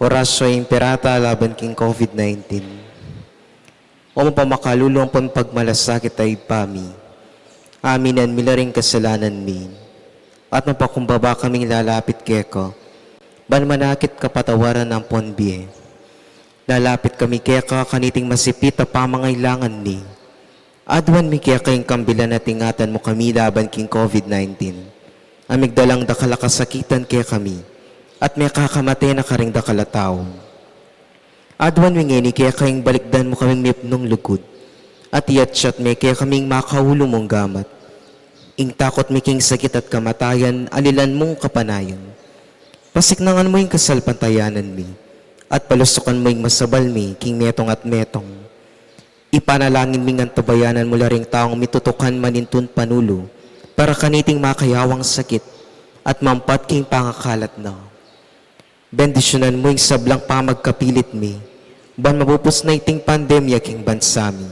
Orasyo imperata laban king COVID-19. O mapamakалulong pon pagmalasakit ay pami. Aminan milaring kasalanan mi. At mapakumbaba kaming lalapit keko. Ban manakit kapatawaran ng ponbie. Lalapit kami keka kaniting masipit a pamangailangan ni. Adwan mi keka yung kambilan at ingatan mo kami laban king COVID-19. Amigdalang dakalakasakitan kaya kami. At may kakamate na karing dakalataw. Adwan wingeni kaya kayong balikdan mo kaming mipnong lugod. At iyatsyat may kaya kaming makaulo mong gamat. Ing takot may king sakit at kamatayan, alilan mong kapanayan. Pasiknangan mo yung kasalpantayanan mi. At palusukan mo yung masabal mi, king metong at metong. Ipanalangin mi ng tabayanan mula ring taong mitutukan manintun panulo. Para kaniting makayawang sakit. At mampat king pangakalat na. Bendisyonan mo yung sablang pamagkapilit mi, ban mapupos na iting pandemya king bansami.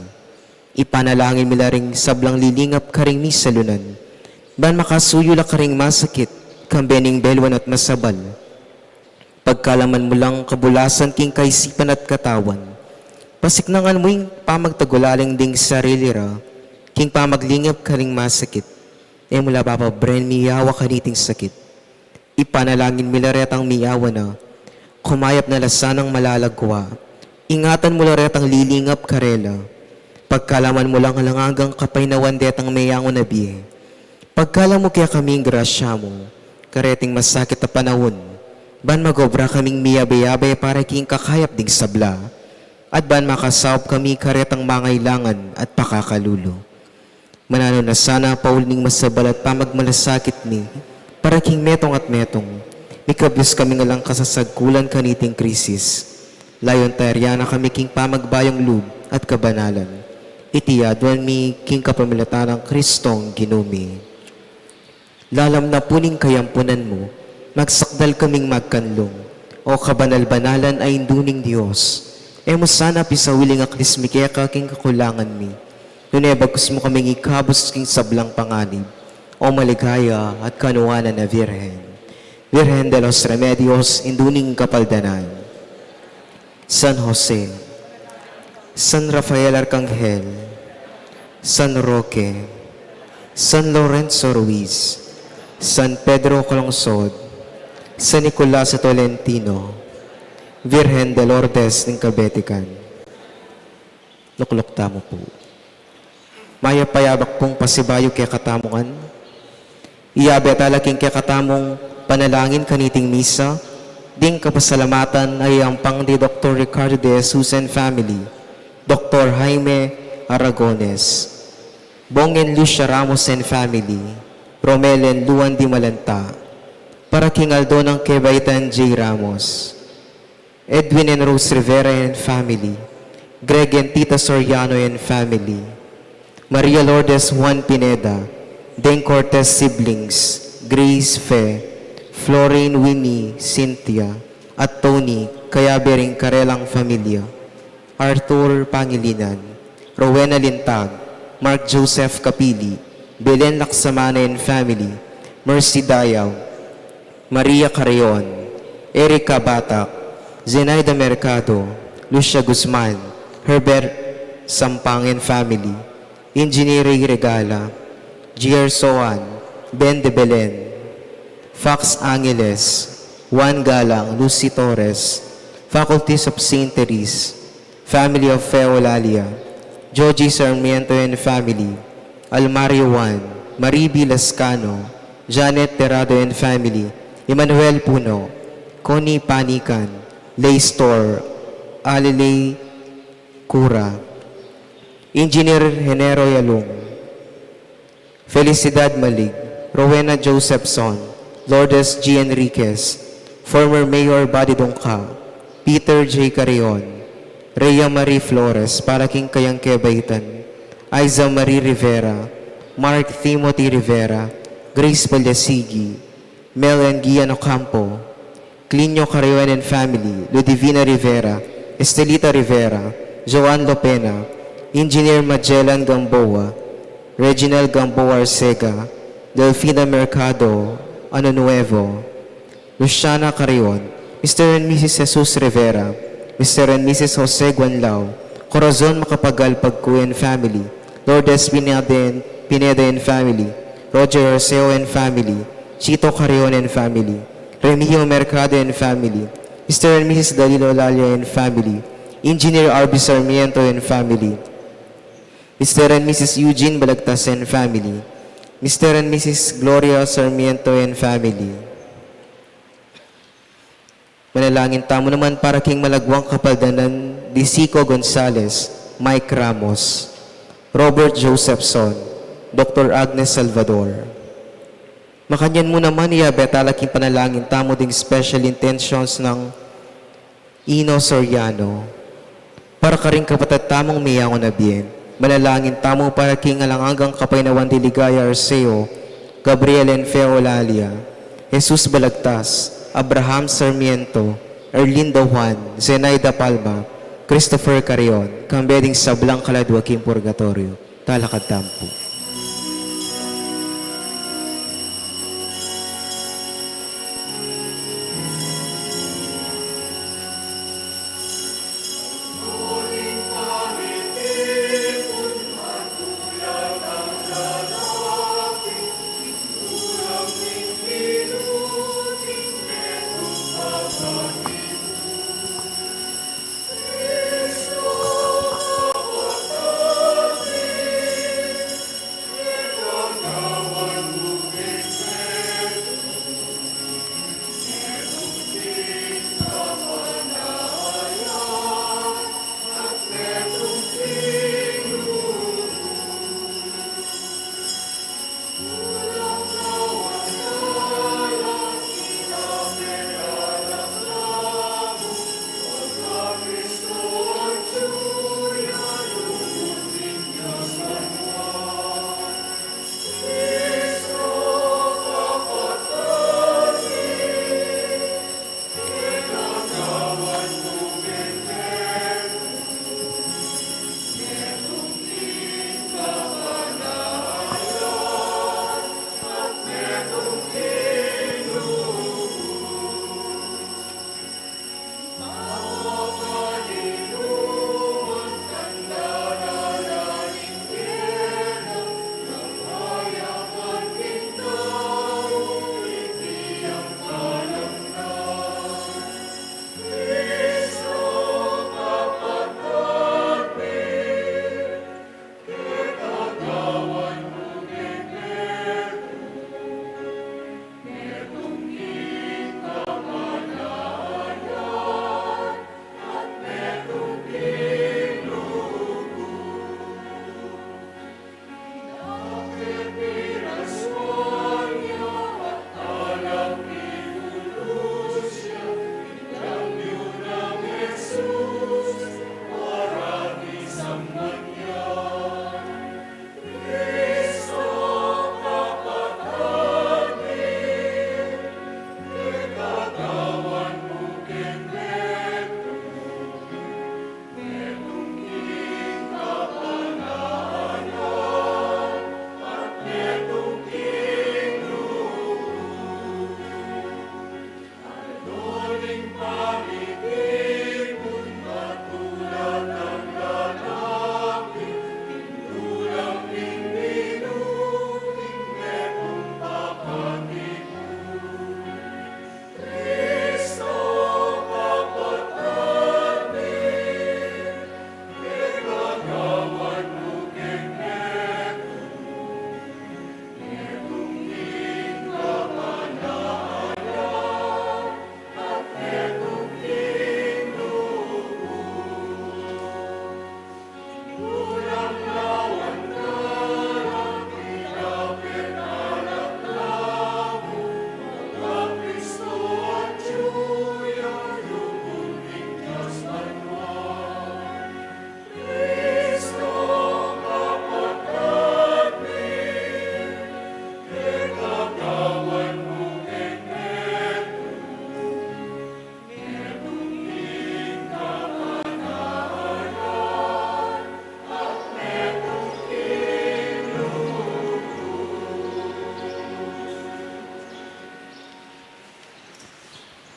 Ipanalangin mila ring sablang lilingap karing mi salunan, ban makasuyo la karing masakit, kambening belwan at masabal. Pagkalaman mo lang kabulasan king kaisipan at katawan, pasiknangan mo yung pamagtagulaling ding sarili ra, king pamaglingap karing masakit, e mula papabren miyawa kaniting sakit. Ipanalangin milaretang miyawa na, kumayap na lasanang malalagwa. Ingatan mo laretang lilingap karela. Pagkalaman mo lang halangagang kapaynawan detang mayango na biye. Pagkala mo kaya kaming grasya mo, kareting masakit na panahon. Ban magobra kaming miyabay-yabay para king kakayap ding sabla. At ban makasawap kami karetang mangailangan at pakakalulo. Manano na sana pauling masabal at pamagmalasakit ni, para king metong at metong, ikabyos kami nga lang kasasagkulan kaniting krisis. Layon taryana kami king pamagbayang loob at kabanalan. Itiyadwan mi king kapamilatan ng Kristong ginumi. Lalam na puning kayampunan mo, magsakdal kaming magkanlong, o kabanal-banalan ay induning Diyos. E mo sana pisawiling aklismikeka king kakulangan mi. Nunebagkus mo kaming ikabos king sablang panganib. O maligaya at kanuwanan na Virhen. Virhen de los Remedios, induning kapaldanan. San Jose, San Rafael Arcangel, San Roque, San Lorenzo Ruiz, San Pedro Colongsod, San Nicolas Tolentino, Virgen de Lourdes ng Kabetikan. Luklok tamo po. Maya payabak pong pasibayo kaya katamungan. Iyabe talaking kaya katamong panalangin kaniting misa. Ding kapasalamatan ay ang pang di Dr. Ricardo de Jesus and family. Dr. Jaime Aragones. Bongin Lucia Ramos and family. Romel and Luan Di Malanta. Para King Aldo ng Kebaitan J. Ramos. Edwin and Rose Rivera and family. Greg and Tita Soriano and family. Maria Lourdes Juan Pineda. Deng Cortez siblings. Grace Fe. Florine Winnie Cynthia. At Tony Kayabering Karelang Familia. Arthur Pangilinan. Rowena Lintag. Mark Joseph Kapili. Belen Laksamana and family. Mercy Dayaw. Maria Carrion. Erika Batak. Zenaida Mercado. Lucia Guzman. Herbert Sampang and family. Engineer Ray Regala. Gier Soan. Ben de Belen. Fax Angeles. Juan Galang. Lucy Torres. Faculties of St. Therese. Family of Feolalia. Joji Sarmiento and family. Almario Juan. Mariby Lascano. Janet Terrado and family. Emmanuel Puno. Connie Panikan. Lay Store. Alilay Cura. Engineer Henero Yalung. Felicidad Malig. Rowena Josephson. Lourdes G. Enriquez. Former Mayor Buddy Dongka. Peter J. Carrion. Rhea Marie Flores. Para King Kayang Kebaitan. Aiza Marie Rivera. Mark Timothy Rivera. Grace Palyasigi. Mel and Gian Ocampo. Clinio Carrion and family. Ludivina Rivera. Estelita Rivera. Joan Lopena. Engineer Magellan Gamboa. Reginald Gamboa Arcega. Delfina Mercado. Ano Nuevo. Luciana Carrion. Mr. and Mrs. Jesus Rivera. Mr. and Mrs. Jose Guanlao. Corazon Macapagal Pagkuyan family. Lourdes Pineda and family. Roger Arceo and family. Chito Carrion and family. Remigio Mercado and family. Mr. and Mrs. Dalilo Lalia and family. Engineer R.B. Sarmiento and family. Mr. and Mrs. Eugene Balagtas and family. Mr. and Mrs. Gloria Sarmiento and family. Manalangin tamo naman para King Malagwang Kapaldanan, Disico Gonzales, Mike Ramos, Robert Josephson, Dr. Agnes Salvador. Makanyan mo naman iabetalaking panalangin tamo ding special intentions ng Ino Soriano. Para ka rin kapatid tamong miyango na bien. Manalangin tamo para King Alangagang Kapaynawan Diligaya Arceo, Gabriel and Feolalia, Jesus Balagtas, Abraham Sarmiento, Erlinda Juan, Zenaida Palma, Christopher Carrion, kambeding Sablang Kaladwaking Purgatorio, Talakad Tampo.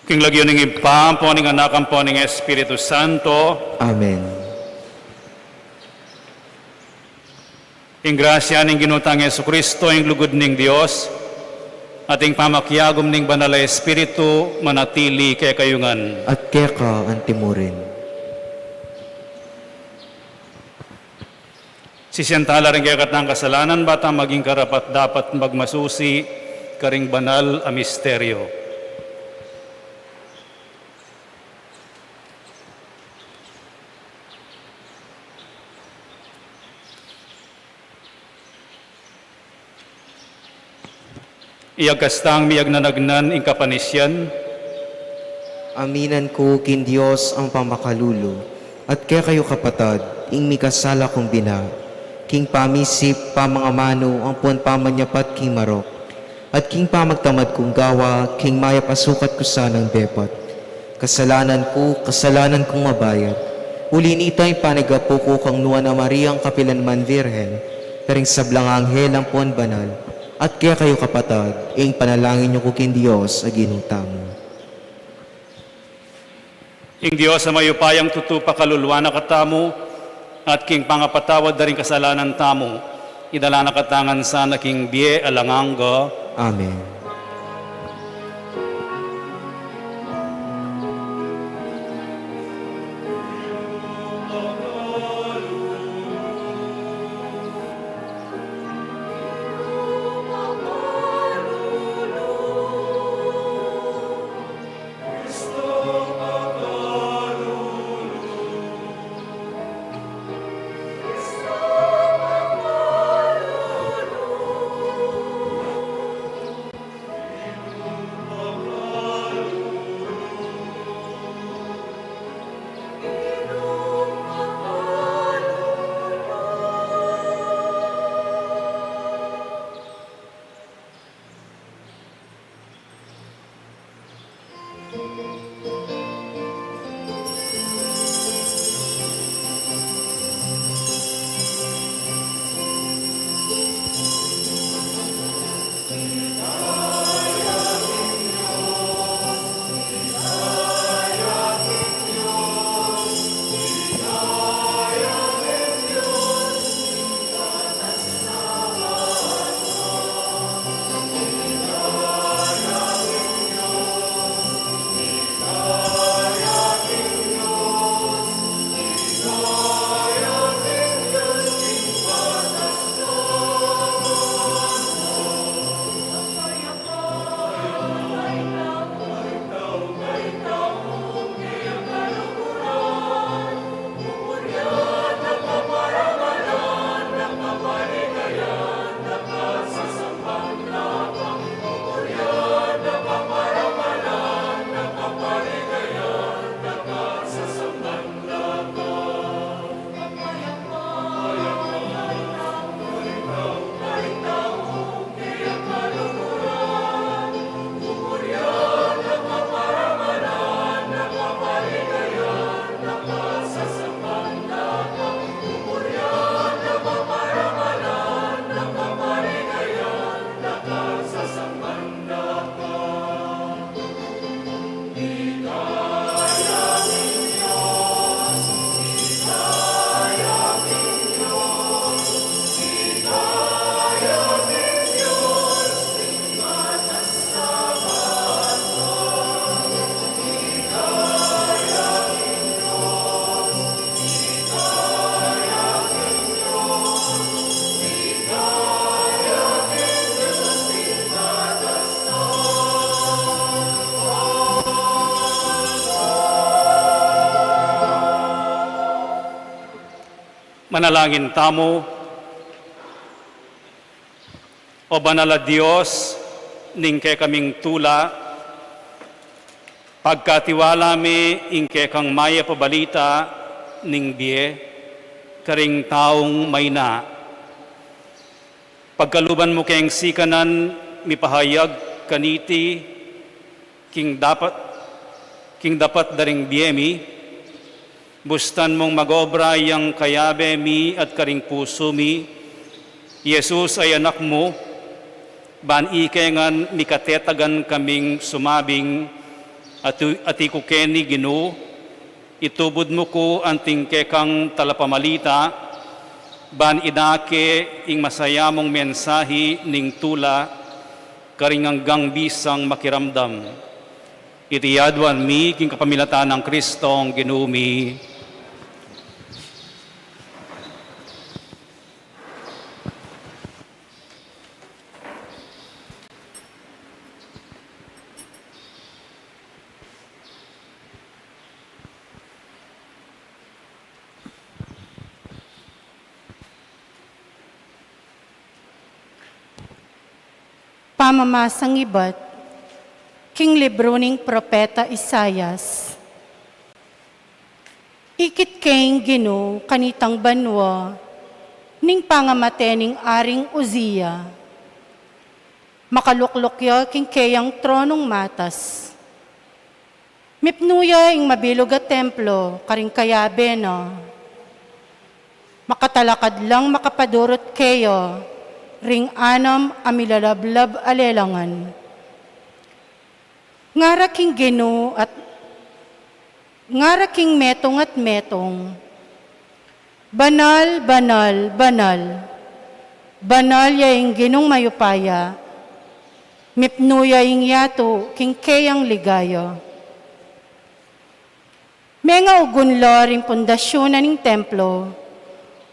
King lagyo ng ipam po ng anak po ng Espiritu Santo. Amen. Ing grasya ng ginutang Yesu Kristo, ing lugod ng Dios, ating pamakyagom ng banal na Espiritu, manatili kay kayungan. At kaya ka antimurin. Sisiyantala rin kaya katang kasalanan, bata maging karapat dapat magmasusi, karing banal a misteryo. Iyag kastang miyag nanagnan ing kapanisyan, Aminan ko kin Diyos ang pamakalulo, at kaya kayo kapatad, ing mikasala kong bina, king pamisip, pamangamano, ang puan pamanyapat king marok, at king pamagtamad kong gawa, king maya pasukat ko sanang bepat. Kasalanan kong mabayad. Uli nita'y panigapo ko kang nuwa na Mariang Kapilanman Virhen, karing sablang anghel ang puan banal, at kaya kayo kapatad, ing panalangin niyo ko kin Diyos aginutamo. ing Diyos sa mayupayang tutupa kaluluwa na katamo, at king pangapatawad na rin kasalanan tamo, idala na katangan sana king biye alanganga. Amen. Manalangin tamo. O banal na Diyos, ning kay kaming tula, pagkatiwala mi ingke kang maya pabalita ning biye, karing taong may na. Pagkaluban mo kayong sikanan, mipahayag kaniti, king dapat daring biye mi, bustan mong magobra yang kayabe mi at karing puso mi, Jesus ay anak mo, ban ikengan mikatetagan kaming sumabing, ati ko keni Ginoo, itubod mo ko anting kekang talapamalita, ban idake ing masaya mong mensahi ning tula, karinganggang bisang makiramdam. Itiyadwan mi king kapamilatan ng Kristong Ginoo mi. Pamamasang iba't, king libro ning Propeta Isayas. Ikit keng Ginoo kanitang banwa, ning pangamate ning aring Uzziya. Makaluklukya king kayang tronong matas. Mipnuya ing mabilog at templo, karing kayabe no. Makatalakad lang makapadurot kayo, ring anam amilalablab alelangan. Ngara king Ginoo at ngara king metong at metong. Banal, banal, banal. Banal yaing Ginong mayupaya. Mipnuya ing yato king kayang ligaya. Menga ugunlo ring pundasyon ning templo.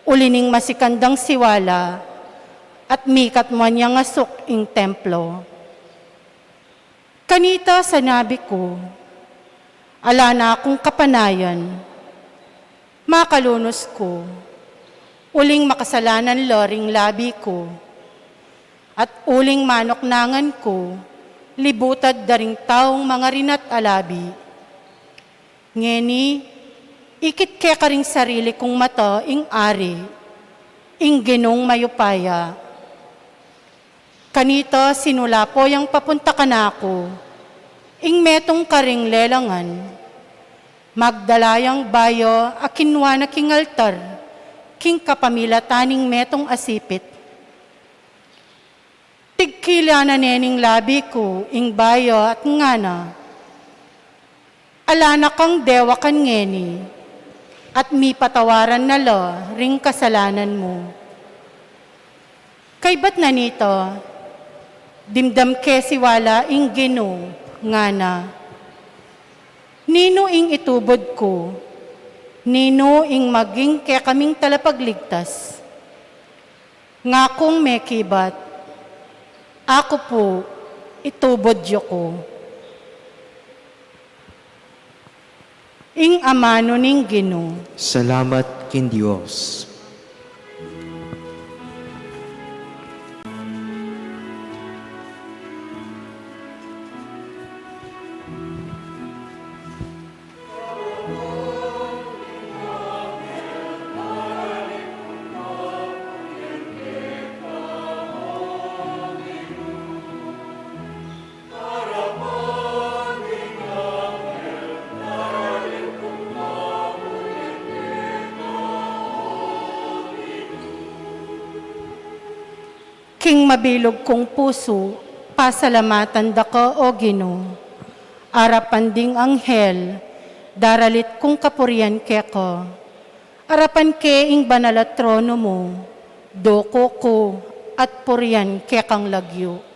Ulining masikandang siwala. At mikat mo niyang asok ing templo. Kanita sa nabi ko, ala na akong kapanayan, makalunos ko, uling makasalanan loring labi ko, at uling manoknangan ko, libutad daring taong mga rinat alabi. Ngeni, ikit ke karing sarili kong mata ing ari, ing Ginong mayupaya. Kanito sinula po yung papunta ka na ako, ing metong karing lelangan, magdalayang bayo akinwa na king altar, king kapamilataning metong asipit. Tigkila na nening labi ko, ing bayo at ngana, ala na kang dewa kan ngeni, at mi patawaran na lo, ring kasalanan mo. Kay ba't na nito, dimdam ke siwala ing Ginoo nga na. Nino ing itubod ko, nino ing maging ke kaming talapagligtas. Nga kong may kibat, ako po itubod ko. Ing amano ning Ginoo. Salamat kin Diyos. King mabilog kong puso, pasalamatan da ko o Ginoo. Arapan ding anghel, daralit kong kapurian ke ko. Arapan ke ing banal at trono mo, doko ko at purian ke kang lagyo.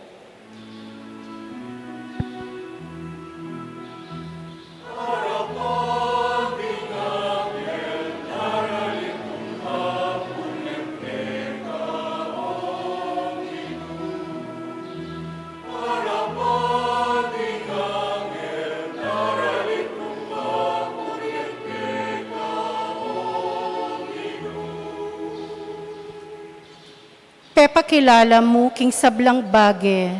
Pepakilala mo king sablang bage,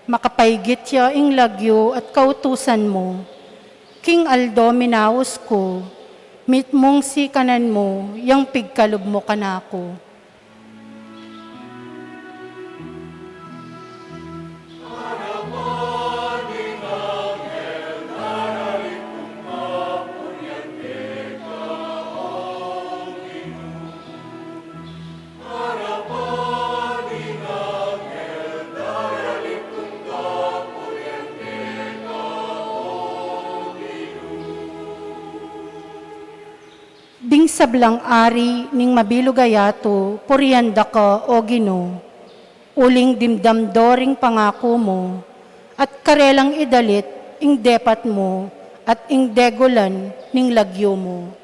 makapaigit ya ing lagyo at kautusan mo. King Aldo minaos ko, mit mong si kanan mo, yang pigkalob mo kanako. sablang ari ning mabilugayato, purianda ka o Ginoo. Uling dimdam doring pangako mo, at karelang idalit ing depat mo, at ing degulan ning lagyo mo.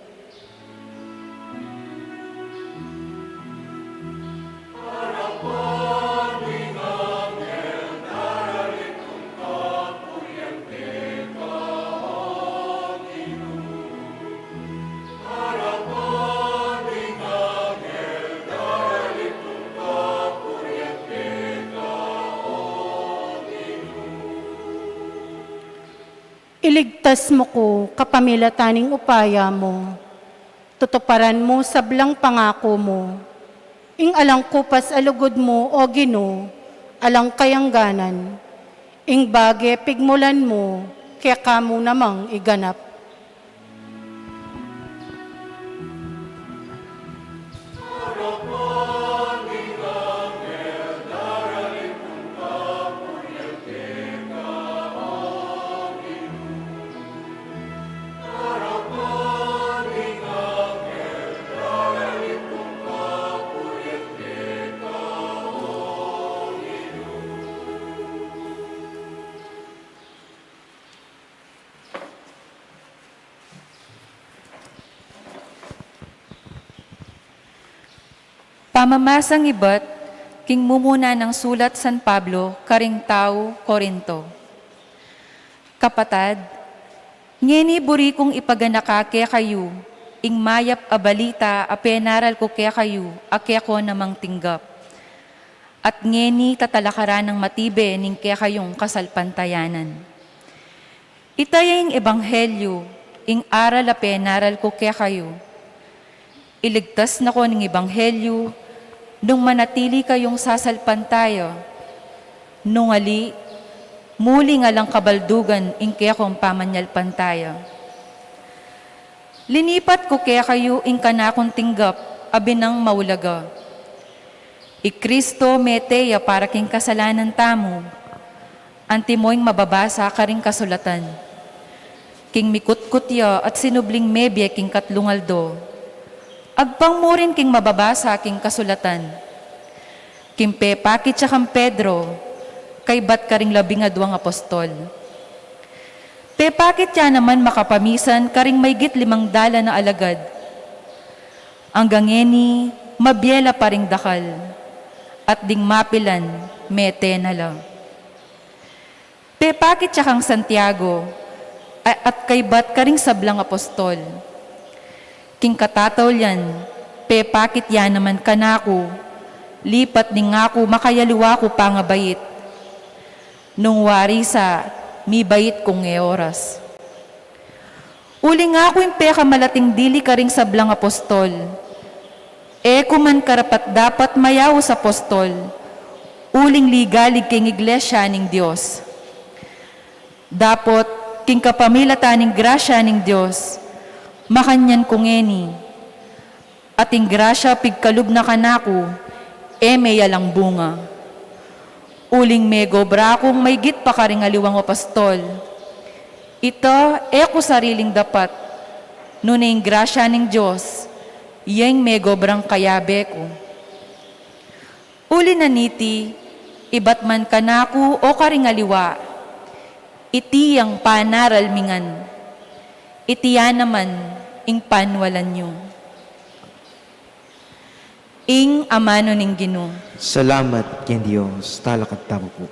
Iligtas mo ko kapamilataning upaya mo, tutuparan mo sablang pangako mo, ing alang kupas alugod mo o Ginoo, alang kayangganan, ing bage pigmulan mo, kaya kamo namang iganap. Pamamasang ibat, king mumuna ng sulat San Pablo, karing tao, Korinto. Kapatad, ngeni buri kong ipaganaka kaya kayo, ing mayap a balita a penaral ko kaya kayo, a kaya ko namang tinggap. At ngeni tatalakaran ng matibe ning kaya kayong kasalpantayanan. Itayang ebanghelyo, ing aral a penaral ko kaya kayo. Iligtas na ko ng ebanghelyo, nung manatili kayong sasalpantayo, nung ali, muli nga lang kabaldugan ing kaya kong pamanyalpan tayo. Linipat ko kaya kayo ing kanakong tinggap, abinang maulaga. I Kristo meteya para king kasalanan tamo, antimoing mababasa ka ring kasulatan. King mikutkutya at sinubling mebye king katlungaldo, agpang mo rin king mababasa king kasulatan. Kimpe pakit siya kang Pedro, kay bat ka ring 12 apostol. Pe pakit siya naman makapamisan karing may git 500 na alagad. Hanggang eni, mabyela pa ring dakal, at ding mapilan, mete na lang. Pe pakit siya kang Santiago, at kay bat ka ring sablang apostol. King katataw yan, pe pakit yan naman kanako, lipat ning ako makayaluwa ko pangabayit. Nung wari sa, mi bayit kong oras. Uli nga ako yung peka malating dili ka ring sablang apostol. Kuman karapat dapat mayaw sa apostol, uling ligalig king iglesia ning Diyos. Dapot, king kapamilata ning grasya ning Diyos, makanyan kong eni, ating grasya pigkalub na kanako, may alang bunga. Uling mego brakong may git pa karing aliwang apostol. Ito, ko sariling dapat, nuning grasya ning Diyos, iyang mego brang kayabe ko. Uli na niti, ibat man kanako o karing aliwa, iti ang panaral mingan. Itiya naman, ing panwalan nyo. Ing amano ning Ginoo. Salamat ken Dios, talakat tamo po.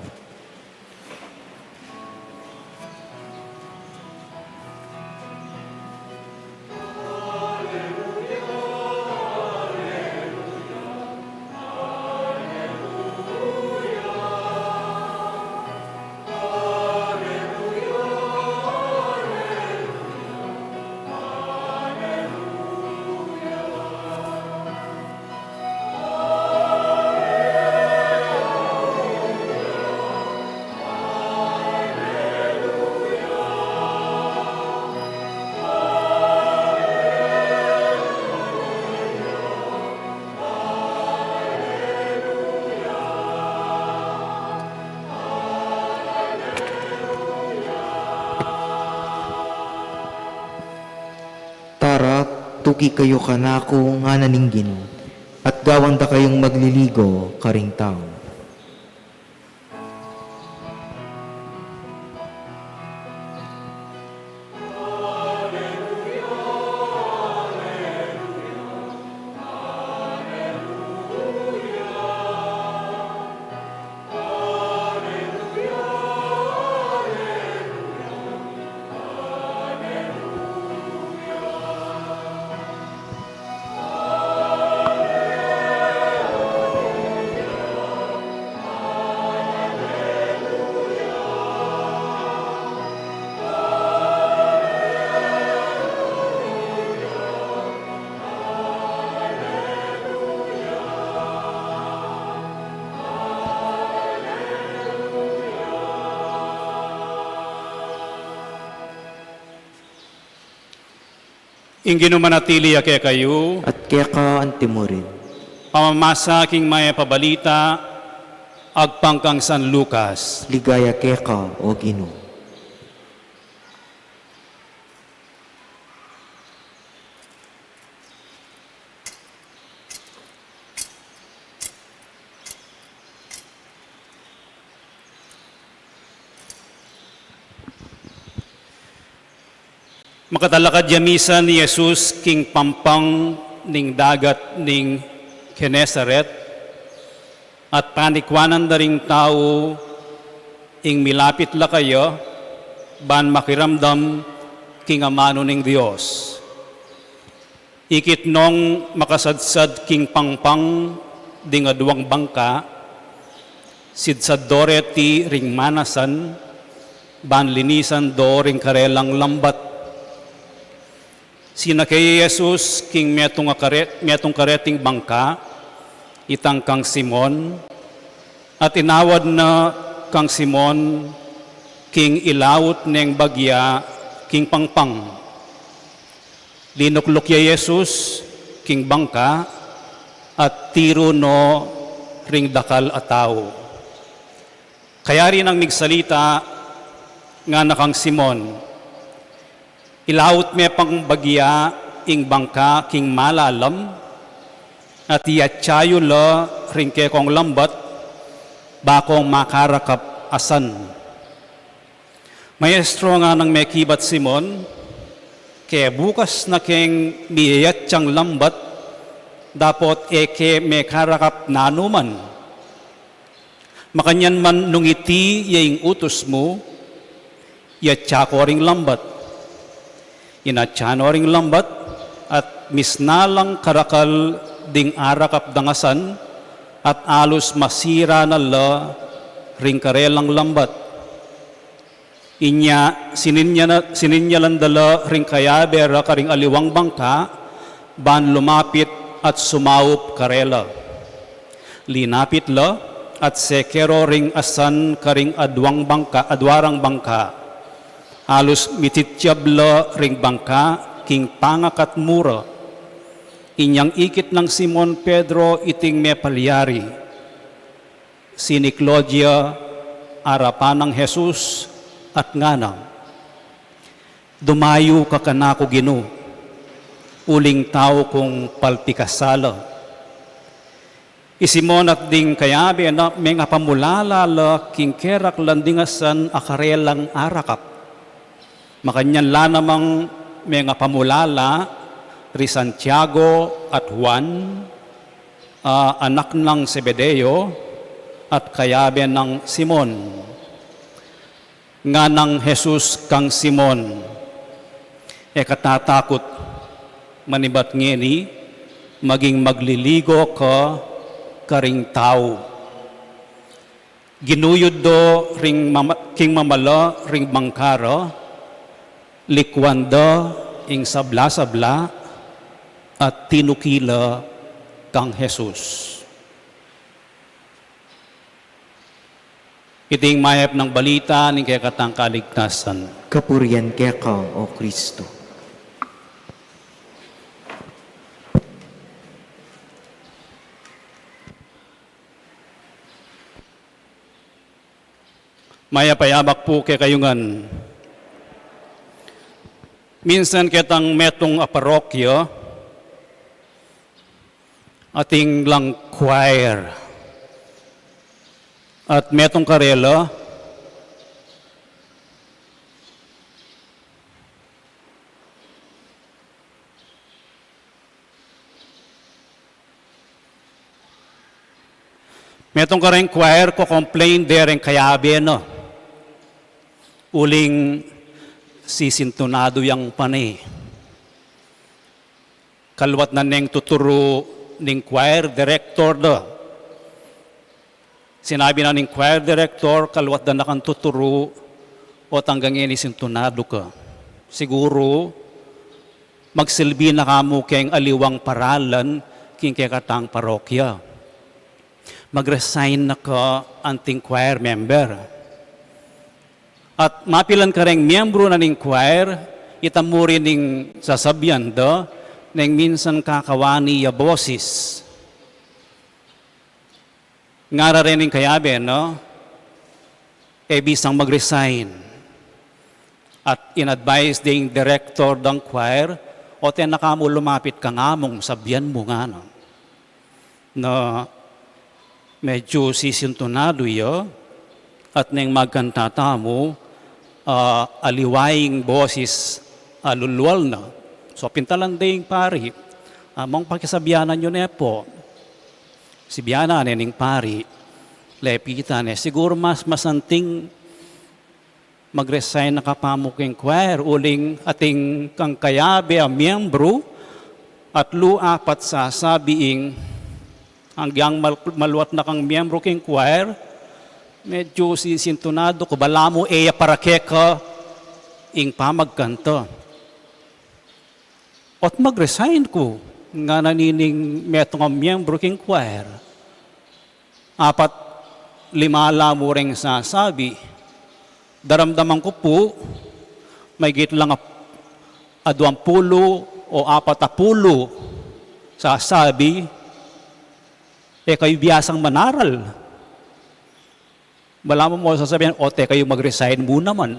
magtuki kayo kanako nga naninggin, at gawang da kayong magliligo karing tao. Ingino manatili ake kayo, At kaya ka antimurin. pamamasa king maya pabalita, agpangkang San Lucas. Ligaya kaya ka, o Ginoo. Makatalakad yamisa ni Jesus king pampang ning dagat ning Genesaret at panikwanan da ring tao ing milapit la kayo ban makiramdam king amano ning Dios. Ikit nong makasadsad king pangpang ding aduang bangka sidsad doreti ring manasan ban linisan do ring karelang lambat. Sinakay Jesus king metong kareting bangka, itang kang Simon, at inawad na kang Simon king ilawot neng bagya king pangpang. Linuklok ya Jesus king bangka at tiro no ring dakal ataw. Kaya rin ang migsalita nga na kang Simon, ilawot me pang bagya ing bangka king malalam at iatsayo la ring ke kong lambat bakong makarakap asan. Maestro nga nang may kibat Simon, kaya bukas na keng niyatsang lambat dapot eke may karakap nanuman. Makanyan man nung iti yaing utos mo, yatsako ring lambat. Inatsano ring lambat at misnalang karakal ding arakap dangasan at alos masira na la ring karelang lambat. Inya sininyalan dala ring kayabera karing aliwang bangka ban lumapit at sumaup karela. Linapit la at sekero ring asan karing adwarang bangka. Alos mitityabla ring bangka king pangakat mura. Inyang ikit ng Simon Pedro iting me palyari. Sini Claudia arapan ng Jesus at nganang. Dumayo ka kanako Ginoo, uling tao kong palpikasala. Isimon at ding kayabi na may nga pamulala la king kerak landingasan akarelang arakap. Makanyan la namang may nga pamulala ri Santiago at Juan, anak ng Zebedeo at kayabe ng Simon. Nga ng Jesus kang Simon, katatakot manibat ngeni, maging magliligo ka karing tao. Ginuyod do king mamala ring bangkara, likwanda ing sabla-sabla at tinukila kang Jesus. Iting mayap ng balita ng kaya katang kaligtasan. Kapurian kaya ka, o Kristo. Mayapayabak po kay kayungan. Minsan kitang metong aparokyo, ating lang choir. At metong karela, metong kareng choir ko complain dereng kayabe no. Uling sisintunado yang panay. Kalwat na neng tuturo ning choir director do. Sinabi na ning choir director, kalwat na nakang tuturo o tanggang sintunado ka. Siguro, magsilbi na kamo keng aliwang paralan king katang parokya. Mag-resign na ka anting choir member. At mapilan ka rin miyembro na ning choir, itamuri ning sasabyan do, neng minsan kakawani ya boses. Ngara rin ning kayabe, no? E bisang mag-resign. At in-advise ding director ng choir, o tenaka mo lumapit ka nga mong sabyan mo nga, no? Na medyo sisintunado yo, at neng magkantata mo, aliwaying boses alulwal na. So pintalan ding pari, among pagkasabyanan nyo na po, si Biana ning pari, lepitan siguro mas masanting mag-resign na kapamuking choir, uling ating kang kayabe a miyembro, at luapat sasabiing, hanggang maluwat na kang miyembro king choir, medyo sisintunado ko, bala mo eya para keka ing pamagkanto. At mag-resign ko, nga nanining metong ang miyembro king choir. 4-5 mo rin sasabi, daramdaman ko po, may git lang 20 o 40 sasabi, kayo biyasang manaral. Wala mo sasabihin, kayo mag-resign muna man.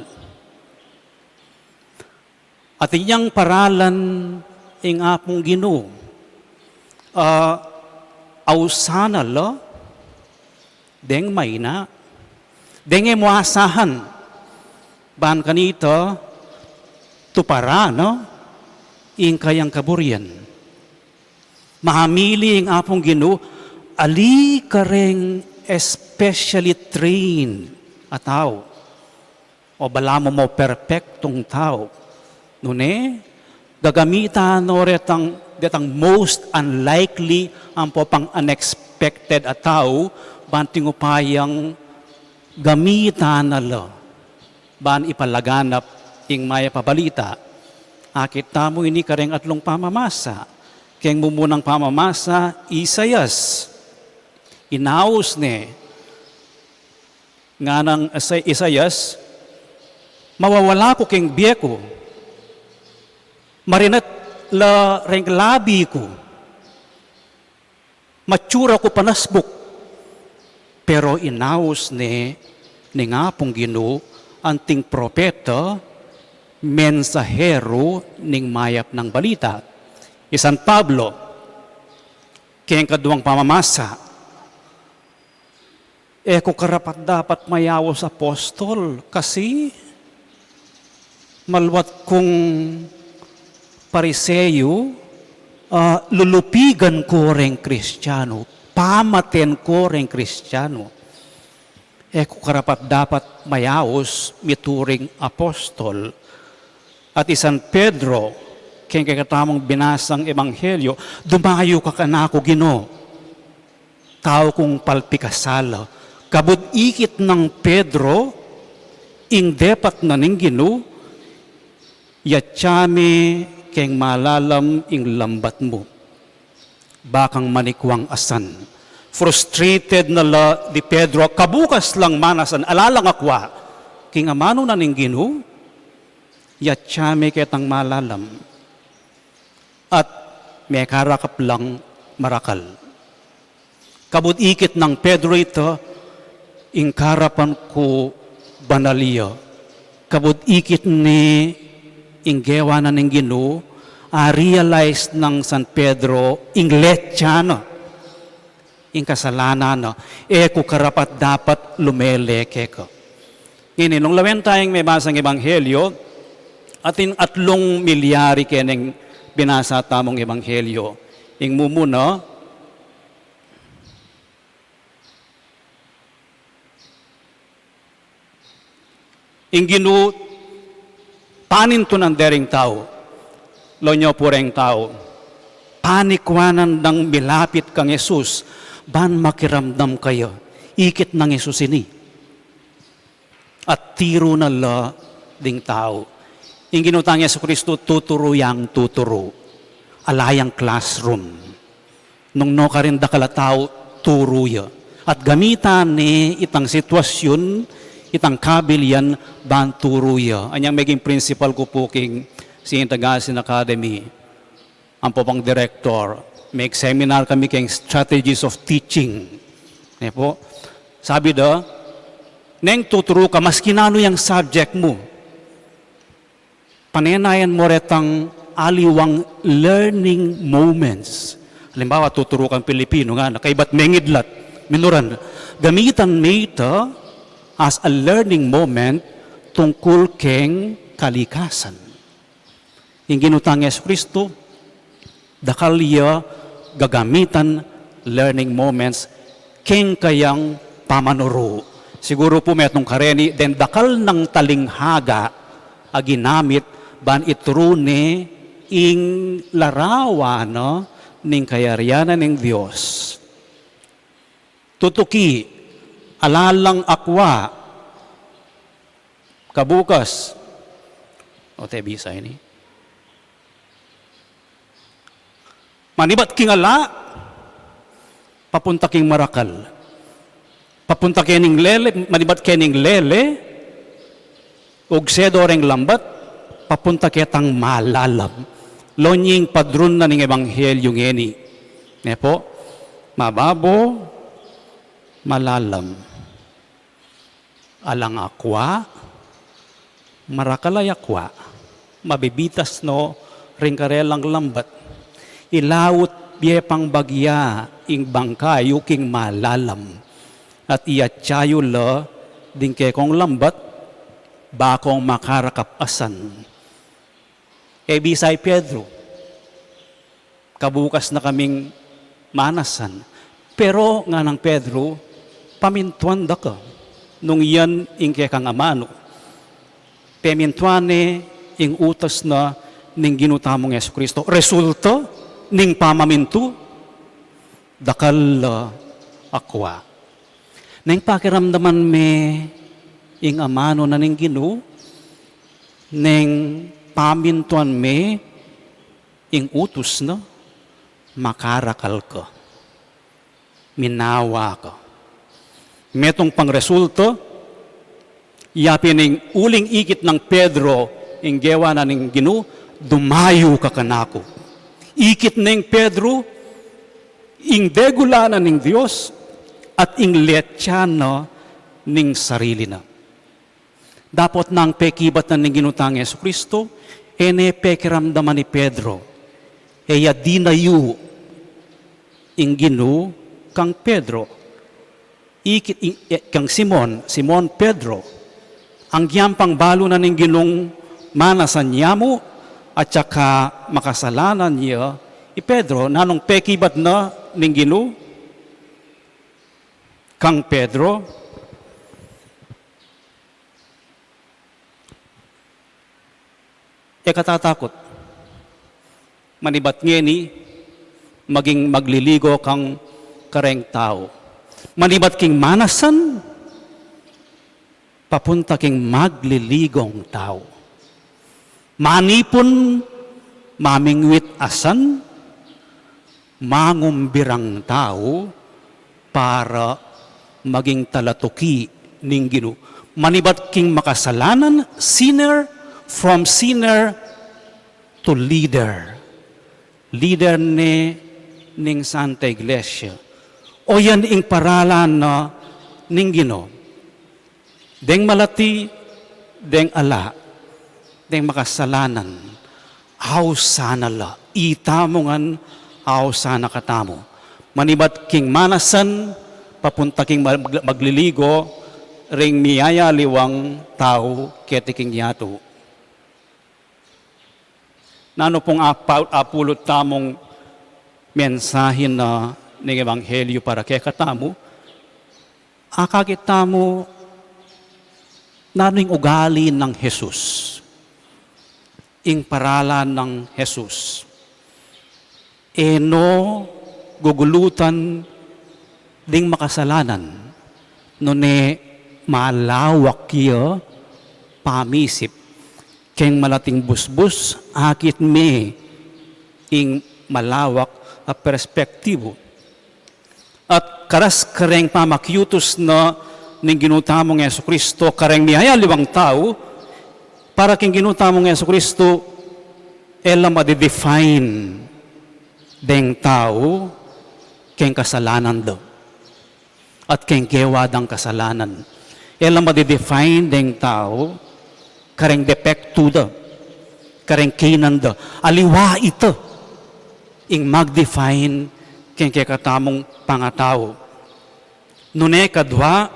At inyang paralan ing apong Ginoo, ausana lo, deng may na, deng mo asahan, ban kanito, tupara, no? Ing kayang kaburian. Mahamili ing apong Ginoo, ali kareng especially trained a tao. O bala mo perfectong tao. Nune, gagamitan no retang most unlikely ang popang unexpected a tao, banting upayang gamitan na lo. Ban ipalaganap ing maya pabalita. Akit tamo ini kareng atlong pamamasa. Keng mumunang pamamasa, Isayas. Inaus ne nga ng Isayas, mawawala ko king biyeko, marinat la reng labi ko, matsura ko panasbuk, pero inaus ne nga pong Ginoo anting propeta, mensahero ning mayap ng balita. San Pablo, keng kaduang pamamasa, ko karapat dapat mayaw sa apostol kasi malwat kong pariseyo, lulupigan ko rin Kristiyano, pamaten ko rin Kristiyano. Ko karapat dapat mayawos mituring apostol. At San Pedro, kaya katamang binasang ebanghelyo, dumayo ka kanako Ginoo, tao kong palpikasala. Kabud ikit ng Pedro, ing depat na ning Ginoo, yatsami keng malalam ing lambat mo. Bakang manikwang asan. Frustrated na la di Pedro, kabukas lang manasan, alalang akwa, king amano na ning Ginoo, yatsami ketang malalam. At may karakap lang marakal. Kabud ikit ng Pedro ito, ingkarapan ko banaliyo. Kabud ikit ni inggewa na ng Ginoo, realize ng San Pedro, ingletsyano, ing kasalanan no, ko karapat dapat lumeleke ko. Ini, nung lawen tayong may basang ebanghelyo, atin 3 milyari keneng binasa tamong ebanghelyo. Ing mumuna, ing ginu panin to ng dering tao, lonyo pureng tao, panikwanan ng milapit kang Yesus, ban makiramdam kayo, ikit ng Yesus ini. At tiro na la ding tao. Ing ginutang Yesu Kristo, tuturo yang tuturo. Alayang classroom. Nung no ka rin dakala tao, turo ya. At gamitan ni itang sitwasyon, itang kabilyan, ban turo ya. Anyang maging principal ko po king St. Augustine Academy. Ang po pang director, make seminar kami keng strategies of teaching. Ne po, sabi da, neng tuturo ka, mas kinano yung subject mo. Panenayan mo retang aliwang learning moments. Halimbawa, tuturo kang Pilipino nga, nakaibat mengidlat, minuran. Gamitan mo ito as a learning moment tungkol keng kalikasan. Yung ginutang Yesu Kristo, dakal iya gagamitan learning moments keng kayang pamanuro. Siguro po metong kareni, den dakal ng talinghaga a ginamit ban itrune ing larawan no, ning kayarianan ng Diyos. Tutuki, alalang akwa, kabukas, o tebisa ini. Manibat king ala, papunta king marakal. Papunta kening lele, manibat kening lele, ugsedo reng lambat, papunta ketang malalam. Lonying padrun na ning ebanghelyo ngeni. Ne po, mababo, malalam. Alang akwa, marakalay akwa, mabibitas no, ring karelang lambat. Ilawot biye pang bagya, ing bangkayo king malalam. At iyatsayo la, ding kekong lambat, bakong makarakapasan. Bisay Pedro, kabukas na kaming manasan. Pero nga ng Pedro, pamintuan da ka, nung yan ing kekang amano. Pamintuane ing utas na ning ginutamong Yesu Kristo. Resulta, ning pamamintu, dakal akwa. Nang pakiramdaman me ing amano na ning ginu, ning pamintuan me ing utos na makarakal ka. Minawa ka. Metong pangresulta, yapin ing uling ikit ng Pedro ing gewa na ning ginu, dumayo ka kanako. Ikit ning Pedro, ing degula na ning Diyos, at ing letsyana ning sarili na. Dapat nang pekibat na ning ginutang Yesu Kristo, ene pekiramdaman ni Pedro, eya dinayu ing ginu kang Pedro, kang Simon Pedro, ang giyampang balo na ning ginung manasan niya mo, at saka makasalanan niya, Pedro, nanong pekibat na ning ginu kang Pedro, katatakot. Manibat ngeni, maging magliligo kang kareng tao. Manibat king manasan, papunta king magliligong tao. Manipon, mamingwit asan, mangumbirang tao, para maging talatuki ning Ginoo. Manibat king makasalanan, sinner, from sinner to leader. Leader ni ning Santa Iglesia. O yan ing paralan na ning Ginoo. Deng malati, deng ala, deng makasalanan, aw sana la, itamongan, aw sana katamo. Manibat king manasan, papunta king magliligo, ring miyaya liwang tao, keti king yato. Nano pong apulot tamong mensahin na ng Ebanghelyo para kay katamu, akakit tamo naning ugali ng Jesus, ing paralan ng Jesus. Eno gugulutan ding makasalanan, no ne malawak kiyo pamisip, keng malating busbus, akit me ing malawak a perspektibo. At karas kareng pamakyutos na ning ginutamong Yesu Kristo, kareng miyaya liwang tao, para king ginutamong Yesu Kristo, ela madidefine deng tao, keng kasalanan do. At keng kewa dang kasalanan. Ela madidefine deng tao, kareng depekto do, kareng kinan do. Aliwa ito, ing mag-define keng kekatamong pangatao. Nune kadwa,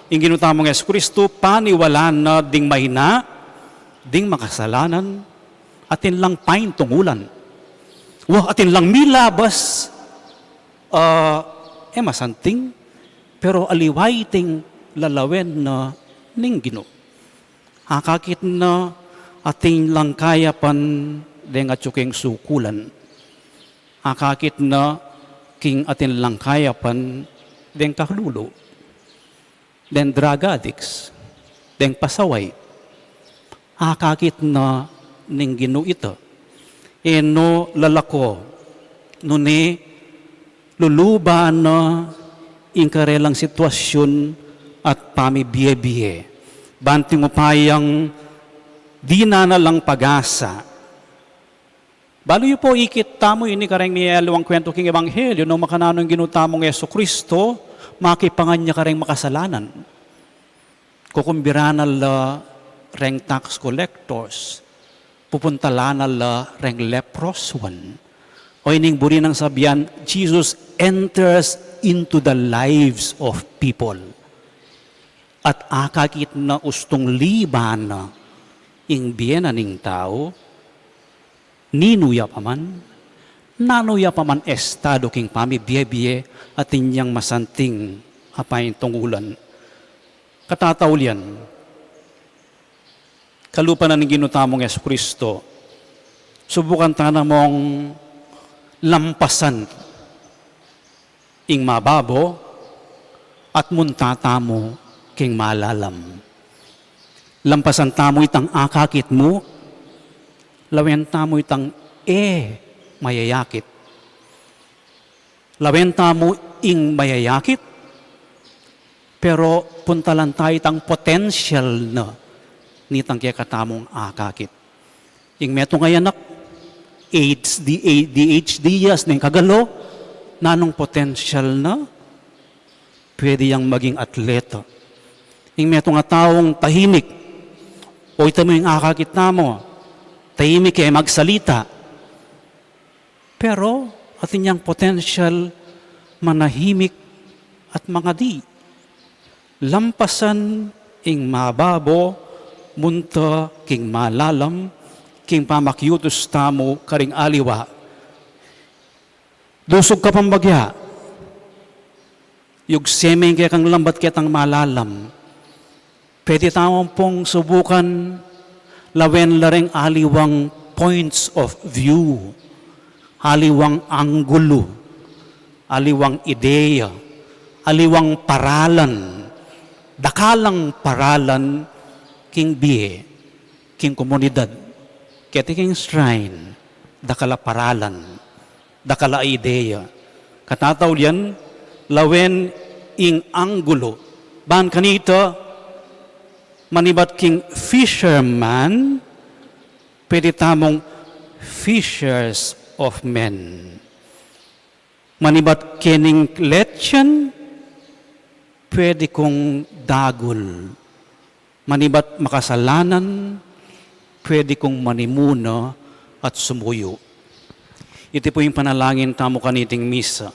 ing ginutamong Yesu Kristo, paniwalaan na ding mahina, ding makasalanan, atin lang pain tungulan. Wah, atin lang milabas, masanting, pero aliway ting lalawen na ninggino. Hakakit na ating lang kayapan ding atsuking sukulan. Hakakit na king atin lang kayapan ding kahlulo. Den drug addicts, deng pasaway. Hakakit na ninggino ito. Eno lalako, nuni luluba na ingkarelang sitwasyon at pamibiye-biye. Banting upayang di na lang pag-asa. Balo yu po ikit tamo ini kareng ni Eluang kwento king Ebanghelyo no makananong ginutamong Yesu Kristo, makipangan niya kareng makasalanan. Kukumbiranan la reng tax collectors, pupuntalan la reng leprous one. O ining buri ng sabihan, Jesus enters into the lives of people. At akakit na ustong liban na ing biyena ning tao, ninuya pa man, nanuya pa man estado king pamibiye-biye at inyang masanting apayin tungulan. Katataulian, kalupa na ng ginutamong Yesu Kristo, subukan tanang mong lampasan ing mababo at muntatamo king malalam. Lampasan tamo itang akakit mo, lawen tamo itang mayayakit. Lawen tamo ing mayayakit, pero puntalan tayo itang potential na nitang kaya katamong akakit. Ing meto ngayanak, AIDS, DHD, yes, ning kagalo, nanong potential na, pwede yang maging atleta. Ing meto nga taong tahimik, o ito mo yung akakit na mo, tahimik kaya magsalita. Pero, atin yang potential, manahimik at mga di. Lampasan ing mababo, munta king malalam, king pamakyutos tamo karing aliwa. Dusog ka pambagya, yung semeng kaya kang lambat kaya tang malalam. Pwede tamang pong subukan lawen lareng aliwang points of view, aliwang anggulo, aliwang ideya, aliwang paralan, dakalang paralan king biye, king komunidad, kaya king shrine, dakala paralan, dakala ideya. Katataw yan, lawen ing anggulo, ban kanito, manibat king fisherman, pwede tamong fishers of men. Manibat kining letchen, pwede kong dagol. Manibat makasalanan, pwede kong manimuna at sumuyo. Ito po yung panalangin tamo kaniting misa.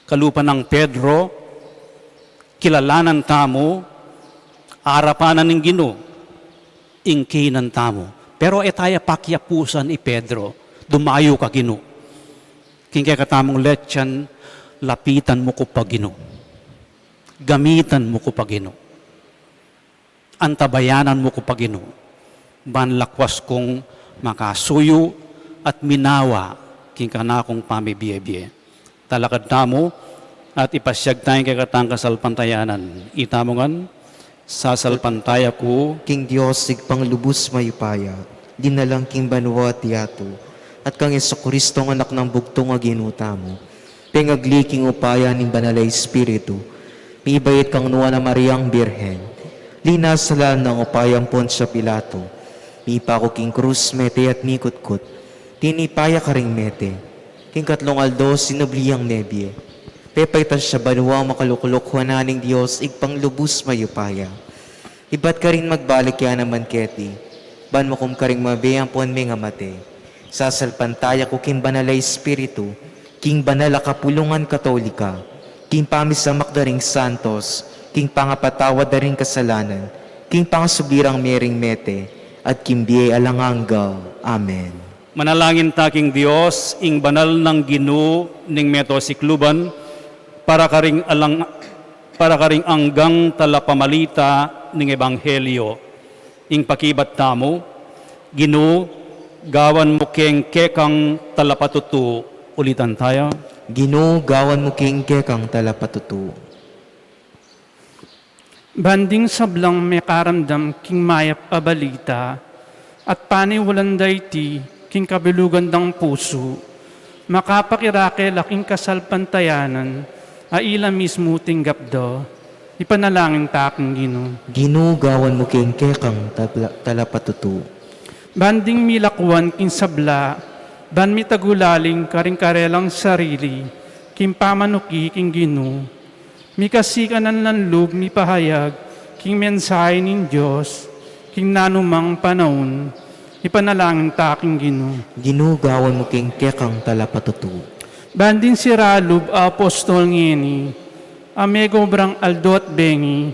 kalupa ng Pedro, kilalanan tamo, arapanan ng Ginoo, ingkinan tamo. Pero etaya pakyapusan i Pedro, dumayo ka Ginoo. Kingkay katamong letyan, lapitan mo ko pa Ginoo. Gamitan mo ko pa Ginoo. Antabayanan mo ko pa Ginoo. Banlakwas kong makasuyo at minawa kingkana kong pamibiye-biye. Talakad tamo at ipasyag tayong kay katang kasalpantayanan. Itamongan, sasalpantaya ko, King Diyos, sigpang lubos mayupaya, dinalang king banwa at tiyato, at kang Kristo ang anak ng bugtong nga ginuta mo. Pengagliking upaya ng banalay espiritu, mibayit kang nuwa na Mariang Birhen, linasalan ng upayang Poncio Pilato, mipa ko king krus mete at mikutkot, tinipaya ka ring mete, king katlong aldo sinubliyang nebye, pepaytas siya banwa makalukulok huwananing Diyos, igpang lubos mayupaya. Iba't ka rin magbalik yan naman keti, ban mo kum ka rin mabiyang pon may nga mate. Sasalpantaya ko king banalay espiritu, king banala kapulungan katolika, king pamisamak da ring santos, king pangapatawad da ring kasalanan, king pangasubirang mering mete, at king biye alangangga. Amen. manalangin taking Dios, ing banal ng Ginoo ning meto sikluban, para karing anggang talapamalita ning ebanghelyo, ing pakibat tamo, Ginoo, gawan mo keng kekang talapatutu, ulitan tayo. Ginoo, gawan mo king kekang talapatutu. Banding sablang may karamdam king mayap abalita, at paniwalan dayti king kabilugan ng puso, makapakirake laking kasalpantayanan, aila mismo tinggap do, ipanalangin taking Ginoo. Ginoo, gawan mo king kekang talapatutu. Banding milakwan king sabla, ban mitagulaling karing karelang sarili, king pamanuki king Ginoo. Mikasikanan ng loob mi pahayag, king mensahe ng Diyos, king nanumang panahon, ipanalangin taking Ginoo. Ginoo, gawan mo king kekang talapatutu. Banding si Ralub, apostol ngini, amego brang aldo at bengi,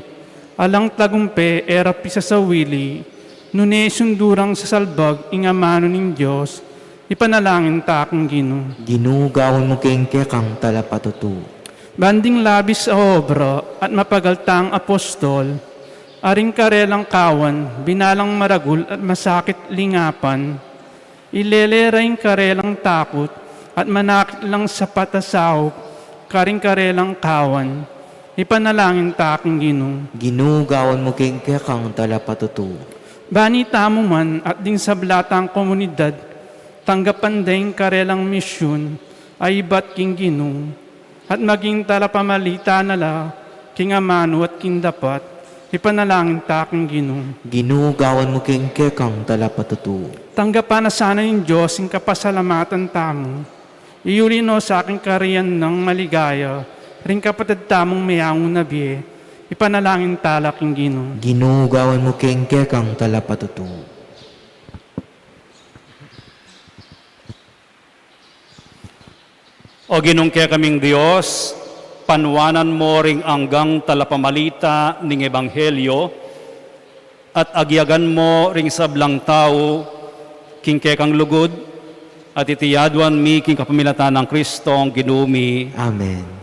alang tagumpe era pisa sa wili, nune sundurang sa salbag, ingamano ng Diyos, ipanalangin taking Ginoo. Ginoo, gawan mo king kekang talapatutu. Banding labis sa obra at mapagaltang apostol, aring karelang kawan, binalang maragul at masakit lingapan, ileleraing karelang takot at manakit lang sa patasawok, karing karelang kawan, ipanalangin taking Ginoo. Ginoo, gawan mo king kekang talapatutu. Bani tamo man at din sa blatang komunidad, tanggapan din karelang misyon, ay iba't king Ginoo, at maging talapamalita nala, king amano at king dapat, ipanalangin taking Ginoo. Ginoo, gawan mo king kekang talapatutu. Tanggapan na sana ng Diyos ang kapasalamatan tamo. Iuli no sa aking kariyan ng maligaya, ring kapatid tamong mayamong nabiye, ipanalangin talaking Ginoo. Ginoo, gawan mo king kekang talapatutu. O ginungkaya kaming Diyos, panwanan mo ring anggang talapamalita ning ebanghelyo, at agyagan mo ring sablang tao, king kekang lugod, at itiyadwan mi king kapamilatan ng Kristo ang ginumi. Amen.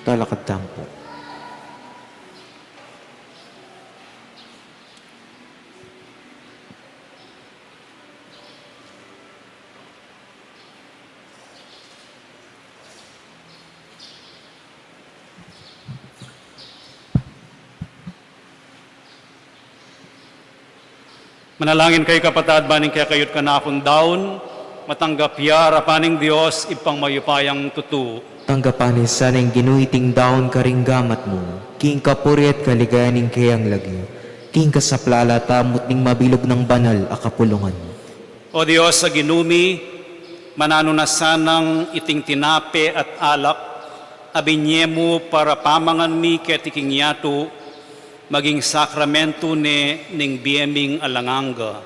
Talakad po. Manalangin kay kapatad, baning kaya kayot ka na akong daon, matanggap yara paning Diyos, ipang mayupayang tutu. Tanggapanin sanang ginuiting daon karing gamat mo, king kapuri at kaligayaning kayang lagi, king kasaplala tamot ning mabilog ng banal a kapulungan. O Diyos sa ginumi, manano na sanang iting tinape at alak, abinye mo para pamangan mi ketiking yato, maging sakramento ning biyeming alanganga.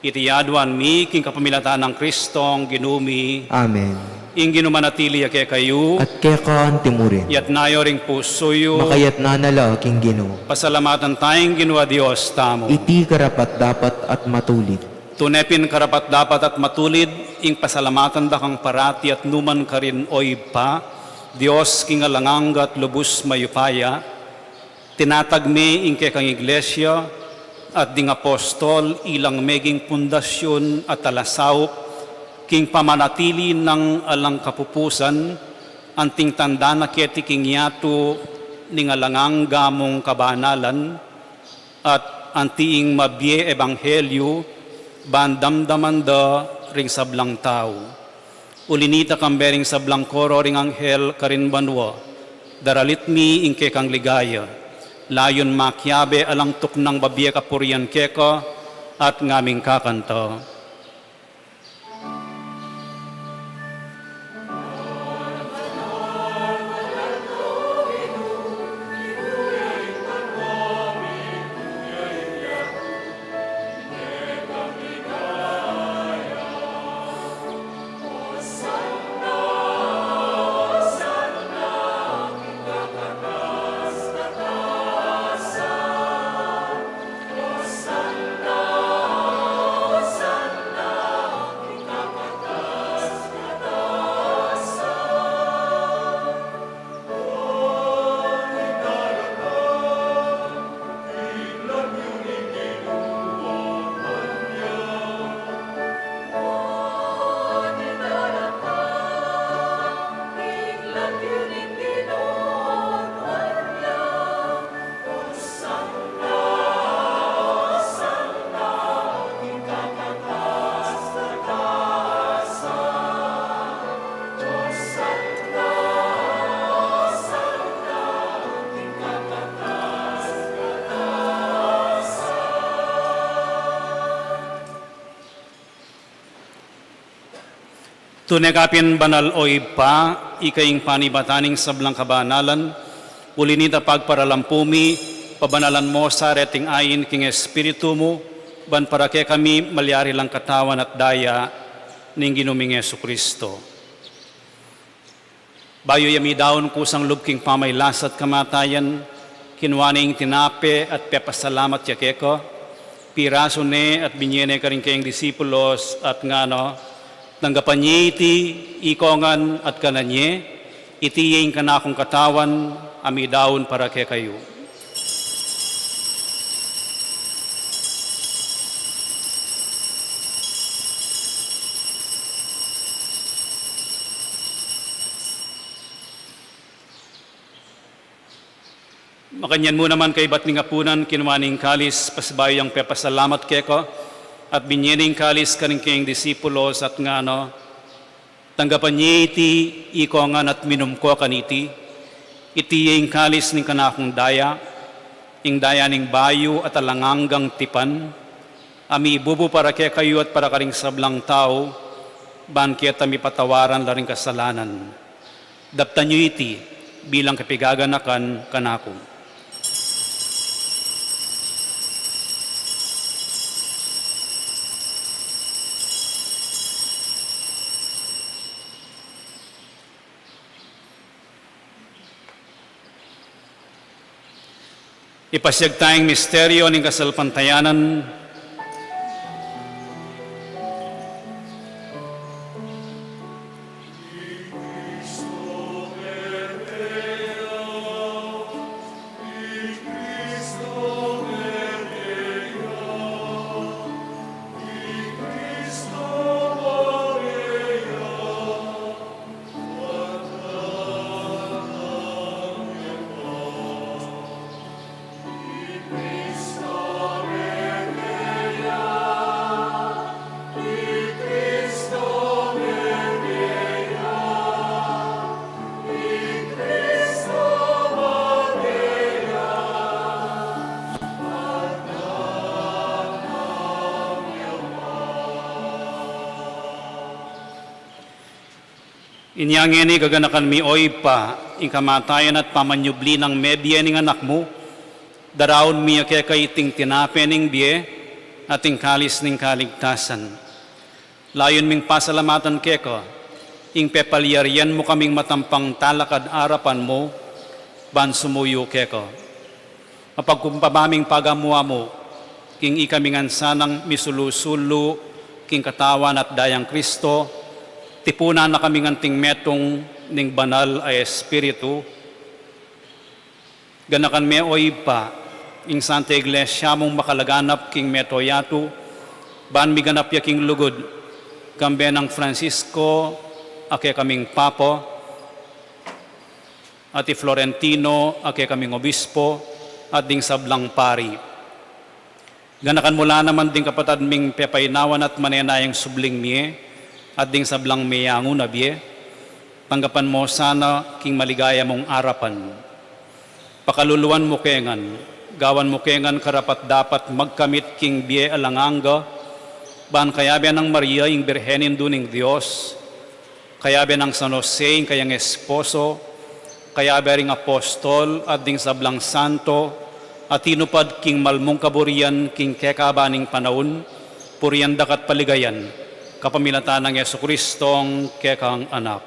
Itiyadwan mi king kapamilatan ng Kristong ginumi, Amen. ing ginumanatili kay kayo, At kaya kaan timurin, yat nayo ring pusoyo, makayat na nala king Ginoo. pasalamatan tayong ginawa Diyos tamo. Iti karapat dapat at matulid. Tunepin karapat dapat at matulid, ing pasalamatan da kang parati at numan ka rin oy pa, Diyos king alanganga at lubos mayupaya, tinatagmi ing kay kang iglesia, at ding apostol ilang meging pundasyon at alasaup, king pamanatili ng alang kapupusan, anting tanda na keti king yato ning alanganga mong kabanalan, at antiing mabye ebanghelyo, bandamdamanda ring sablang tao. Ulinita kambering sablang koro ring anghel karin banwa, daralit mi ing kekang ligaya, layon makyabe alang tuknang babye kapurian keka, at ngaming kakanta. Tunekapin banal oy pa, ikaing panibataning sablang kabanalan, ulinita pagparalampumi, pabanalan mo sa reting ayin king espiritu mo, ban para kay kami malyari lang katawan at daya, ning ginuming Yesu Kristo. Bayo yami daon kusang lubking pamaylas at kamatayan, kinwaning tinape at pepasalamat yakeko, piraso ne at binyene ka rin kayong disipulos at ngano, tanggapan niya iti ikongan at kananye, itiyin ka na akong katawan, ami daon para kay kayo. Makanyan mo naman kay batning apunan, kinumaning kalis, pasbayang pepasalamat keko, at binyening kalis kaning kayong disipulos at ngano, tanggapan niya iti ikongan at minum ko kaniti, iti yung kalis ning kanakong daya, ing daya ning bayo at alanganggang tipan, ami bubu para kay kayo at para karing sablang tao, ban kaya tami patawaran la ring kasalanan. Daptan niyo iti bilang kapigaganakan kanako. Ipasyag tayong misteryo ng kasalpantayanan. Inyangini gaganakan mi oy pa, ing kamatayan at pamanyubli ng medya ning anak mo, daraon mi kay ting tinape ning biye, at ing kalis ning kaligtasan. Layon ming pasalamatan keko, ing pepalyarian mo kaming matampang talakad arapan mo, ban sumuyo keko. Mapagkumpabaming pagamuha mo, king ikamingan sanang misulu-sulu, king katawan at dayang Kristo, tipunan na kami nganting metong ning banal ay Espiritu. Ganakan me oy pa, ing Santa Iglesia mong makalaganap king metoyatu, ban mi ganap ya king lugod, kambe ng Francisco, ake kaming Papo, ati Florentino, ake kaming Obispo, at ding sablang pari. Ganakan mula naman ding kapatad ming pepainawan at manenayang subling miye, at ding sablang miyango na biye, tanggapan mo sana king maligaya mong arapan. Pakaluluan mo kengan, gawan mo kengan karapat dapat magkamit king biye alanganga, ban kayabe ng Maria ing Birhenin duning Diyos, kayabe ng San Jose ing kayang esposo, kayabe ring apostol at ding sablang santo, at tinupad king malmong kaburian king kekabaning panahon, purian dakat paligayan, kapamilatan ng Yesu Kristong kekang anak.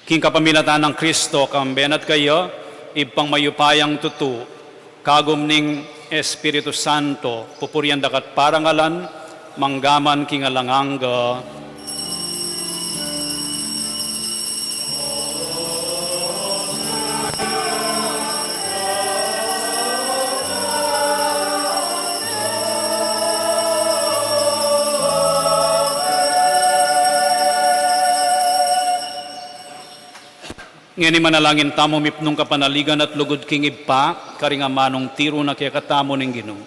King kapamilatan ng Kristo, kambenat kayo, ipang mayupayang tutu, kagum ning Espiritu Santo, pupurian dakat parangalan, manggaman king alanganga. Ngani manalangin tamo mipnong kapanaligan at lugod king ipa, karinga manong tiro na kaya katamo ng Ginoo.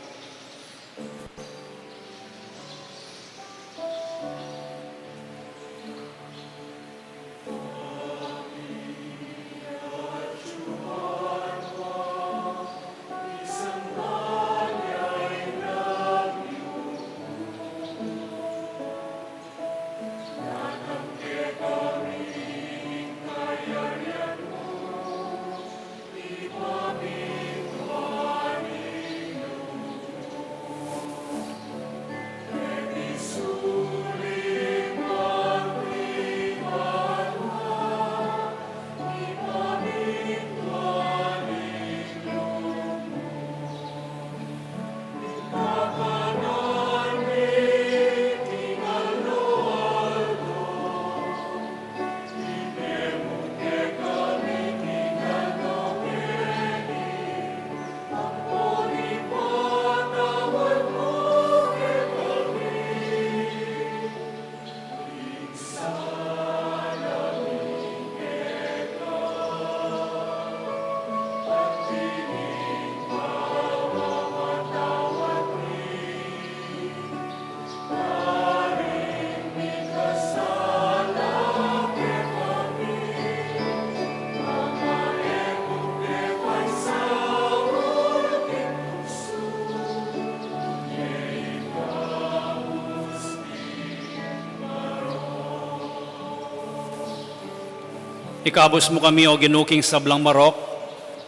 Ikabos mo kami o ginuking sablang marok,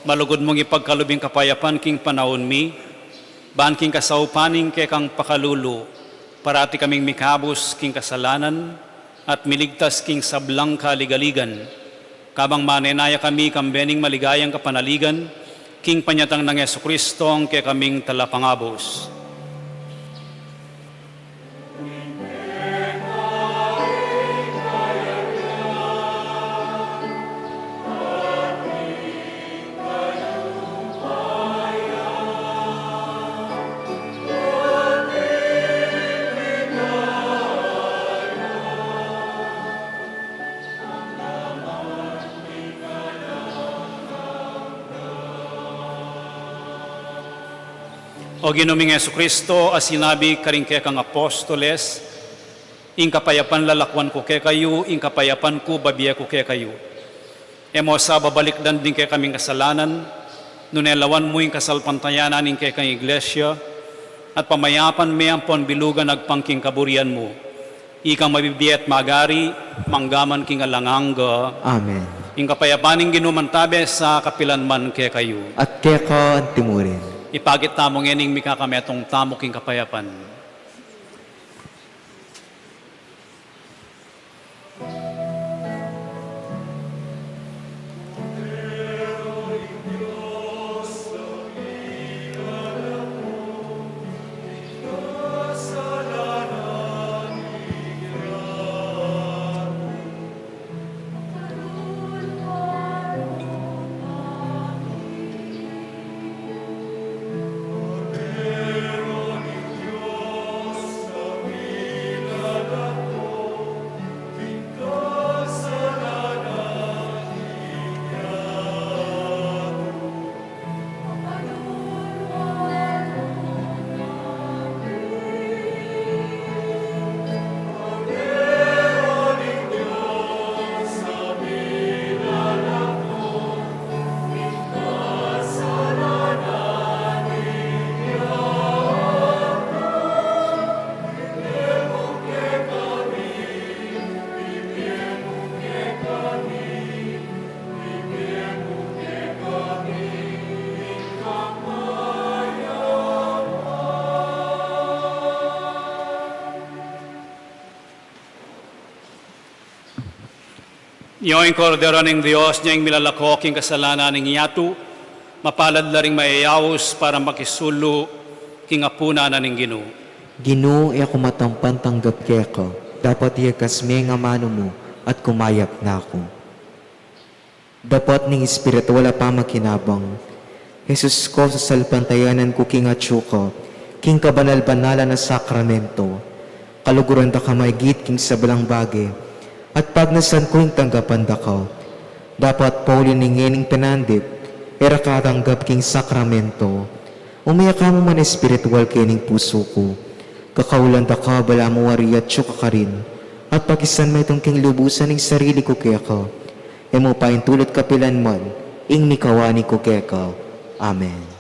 malugod mong ipagkalubing kapayapan king panahon mi, ban king kasaupaning ke kang pakalulu, parati kaming mikabos king kasalanan, at miligtas king sablang kaligaligan, kabang manenaya kami kambening maligayang kapanaligan, king panyatang ng Yesu Kristong ke kaming talapangabos. O Ginoong Yesu Kristo, as sinabi karing kaya kang apostoles, ing kapayapan lalakwan ko kaya kayo, ing kapayapan ko babiya ko kaya kayo. Emo sa babalikdan din kaya kaming kasalanan, nunelawan mo ing kasalpantayanan ing kaya kang iglesia, at pamayapan may ampon bilugan agpangking kaburian mo. ikang mabibiyat magari, manggaman king alanganga, Amen. ing kapayapaning ginumantabe sa kapilanman ke kayo. At kaya ka ang timurin. Ipagit tamong ening mikakametong tamo king kapayapan. Iyo'y kordero ng Diyos niya yung milalakok yung kasalanan ng iyatu, mapalad na rin mayayaos para makisulo king apuna na ng Ginoo. Ginoo, ako matampan tanggap kaya ka. Dapat iyakas may nga mano mo at kumayap na ako. Dapat ning Espiritu wala pa makinabang. Jesus ko sa salpantayanan ko king atsuka, king kabanal-banala na sakramento. Kaluguran da ka maigit king sa balang bagay. At pag nasan ko yung tanggapan da ka, dapat paulin ningening pinandit, era katanggap king sakramento. Umaya ka mo man espiritual kining puso ko. Kakaulan da ka, bala mo wari at syuka ka rin. At pagisan may itong king lubusan ng sarili ko kaya ka. E mo pa yung tulot kapilan man, ing nikawani ko kaya ka. Amen.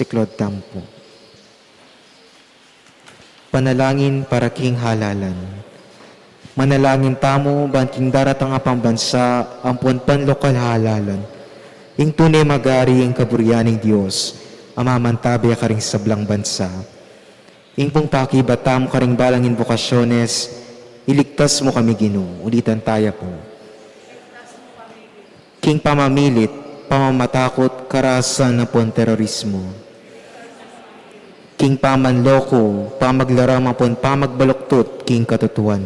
Claude Tampo. Panalangin para king halalan. Manalangin tamo, banking daratang apang bansa, ampun panlokal halalan. Ing tunay magari ang kaburyaning Diyos, amamantabi ka rin sa blang bansa. Ing pong pakibatam ka rin balangin bokasyones, iligtas mo kami Ginoo, ulitan tayo po. King pamamilit, pamamatakot, karasan na pon terorismo. King pamanloko, pamaglaram apon pamagbaluktot, king katutuan.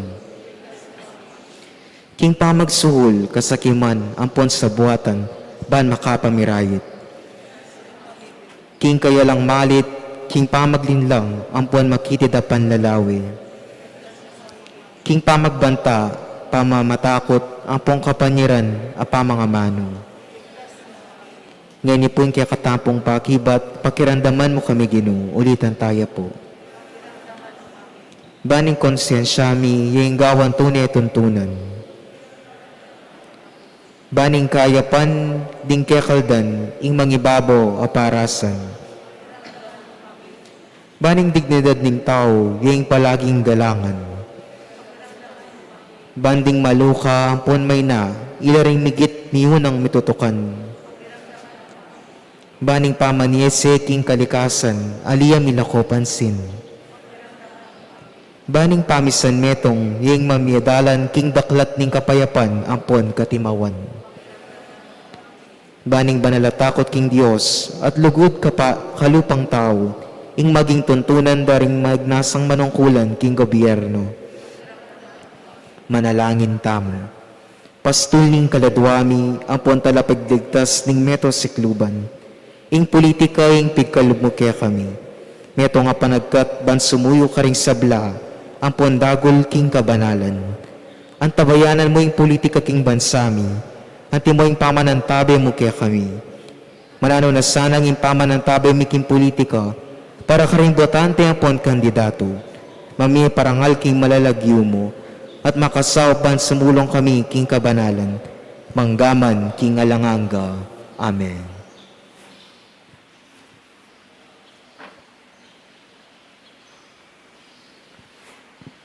King pamagsuhol, kasakiman, ampon sa buhatan, ban makapamirayit. King kaya lang malit, king pamaglinlang, ampon makitidapan lalawi. King pamagbanta, pamamatakot, ampong kapanyiran, apamang mano. Ngayon po kaya katampong pakibat, pakirandaman mo kami Ginoo, ulitan tayo po. Baning konsensya mi, yung gawan tunay tuntunan. Baning kayapan, ding kekaldan, ing mangibabo aparasan. Baning dignidad ning tao, yung palaging galangan. Banding maluka, pon may na, ilaring migit niyunang mitutukan. Baning pamaniese king kalikasan, aliyam ilako pansin. Baning pamisan metong, yung mamiyadalan king daklat ning kapayapan, ampon katimawan. Baning banalatakot king Diyos, at lugod ka pa kalupang tao, ing maging tuntunan daring magnasang manungkulan king gobyerno. Manalangin tamo. Pastul ning kaladwami, ampon talapagdigtas ning meto sikluban. Ing politika ing pigkalubmukya kami. Meto nga panagkat ban sumuyo ka ring sabla, ampon dagol king kabanalan. Ang tabayanan mo ing politika king bansami, anti mo ing pamanantabe mo kaya kami. Manano na sanang ing pamanantabe mi king politika, para ka ring botante ampon kandidato. Mami parangal king malalagyo mo, at makasaw pan sumulong kami king kabanalan. Manggaman king alanganga. Amen.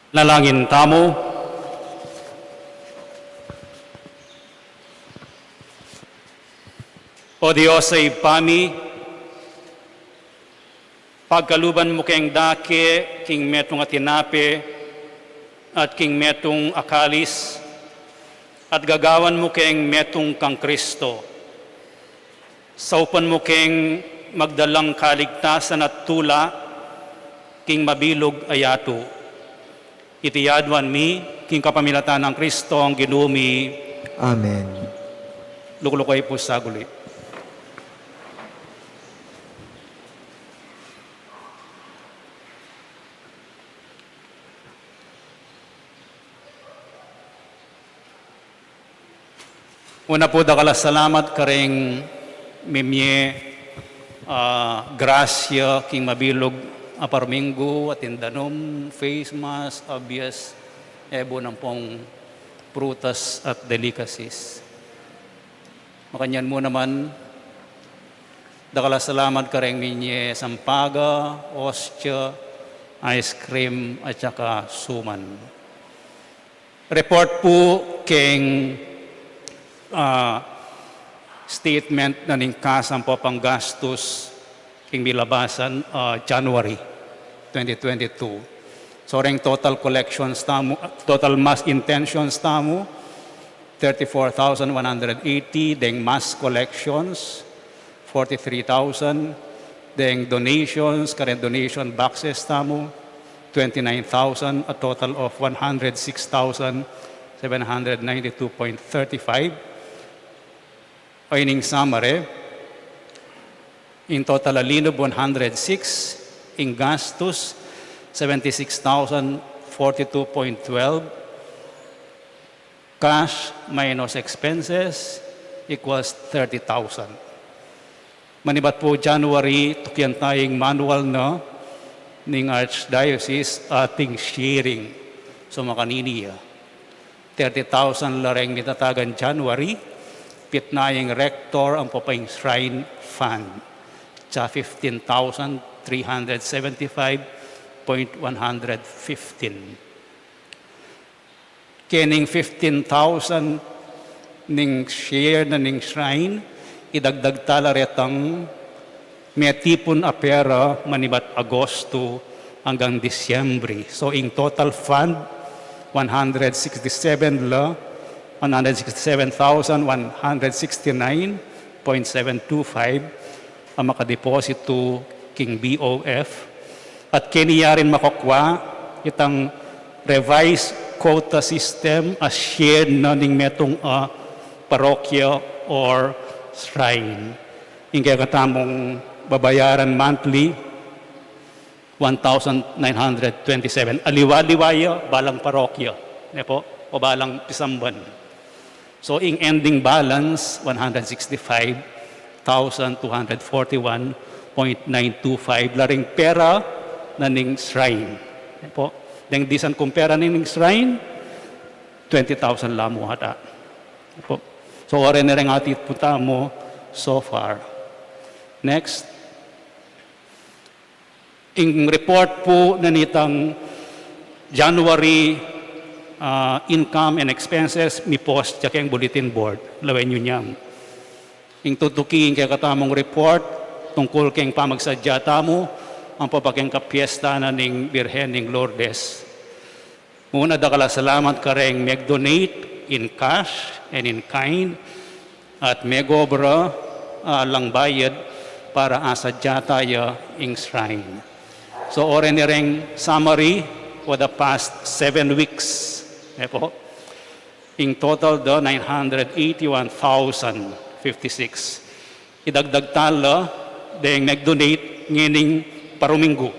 Nalangin tamo. O Diyos ay pami, pagkaluban mo kayong dake, king metong atinape, at king metong akalis, at gagawan mo kayong metong kang Kristo. Saupan mo kayong magdalang kaligtasan at tula, king mabilog ayato. Itiyadwan mi, king kapamilatan ng Kristo ang ginumi. Amen. Lukulukay po sa guli. Una po dakala salamat karing mimye grasya king mabilog aparmingo at indanom, face mask, abias, ebo ng pong prutas at delicacies. Makanyan mo naman, dakala salamat karing minye sampaga, ostya, ice cream, at saka suman. Report po king statement na ningkasang po pang gastos king bilabasan January 2022. So ring total collections tamo, total mass intentions tamo 34,180, deng mass collections 43,000, deng donations, current donation boxes tamo 29,000, a total of 106,792.35. O ining summary, in total alinob 106, in gastos 76,042.12, cash minus expenses equals 30,000. Manibat po January, tukyan tayong manual na ning Archdiocese ating sharing. So makaniniya, 30,000 lareng nitatagan January, pitnayang rector ang papayang shrine fund. tsa 15,375.115. Kening 15,000 ning share na ning shrine, idagdag tala retang may tipon a pera manibat Agosto hanggang Disyembre. So in total fund, 167,169.725 ang makadeposito king BOF. At kiniyarin makokwa itang revised quota system as shared na ning metong parokya or shrine. Yung kaya katamong babayaran monthly, 1,927. Aliwa-liwaya, balang parokya. Po, o balang pisamban. So, in ending balance, 165,241.925. Laring pera na ning shrine. Po, deng disan kung pera ning shrine, 20,000 lamo hata. Po. So, orin na rin atit punta mo so far. Next. In report po na nitang January income and expenses, mi post siya kayong bulletin board. Lawen nyo niyang. In tutukiin kaya katamong report tungkol kayong pamagsadya tamo ang papakeng kapiesta na ning Birhen ning Lourdes. Muna dakala salamat ka rin mag-donate in cash and in kind at megobra lang bayad para asadya tayo ing shrine. So, oren ring summary for the past 7 weeks. Po. In total, 981,056. Idagdag tala, dahil nag-donate ngining paruminggo.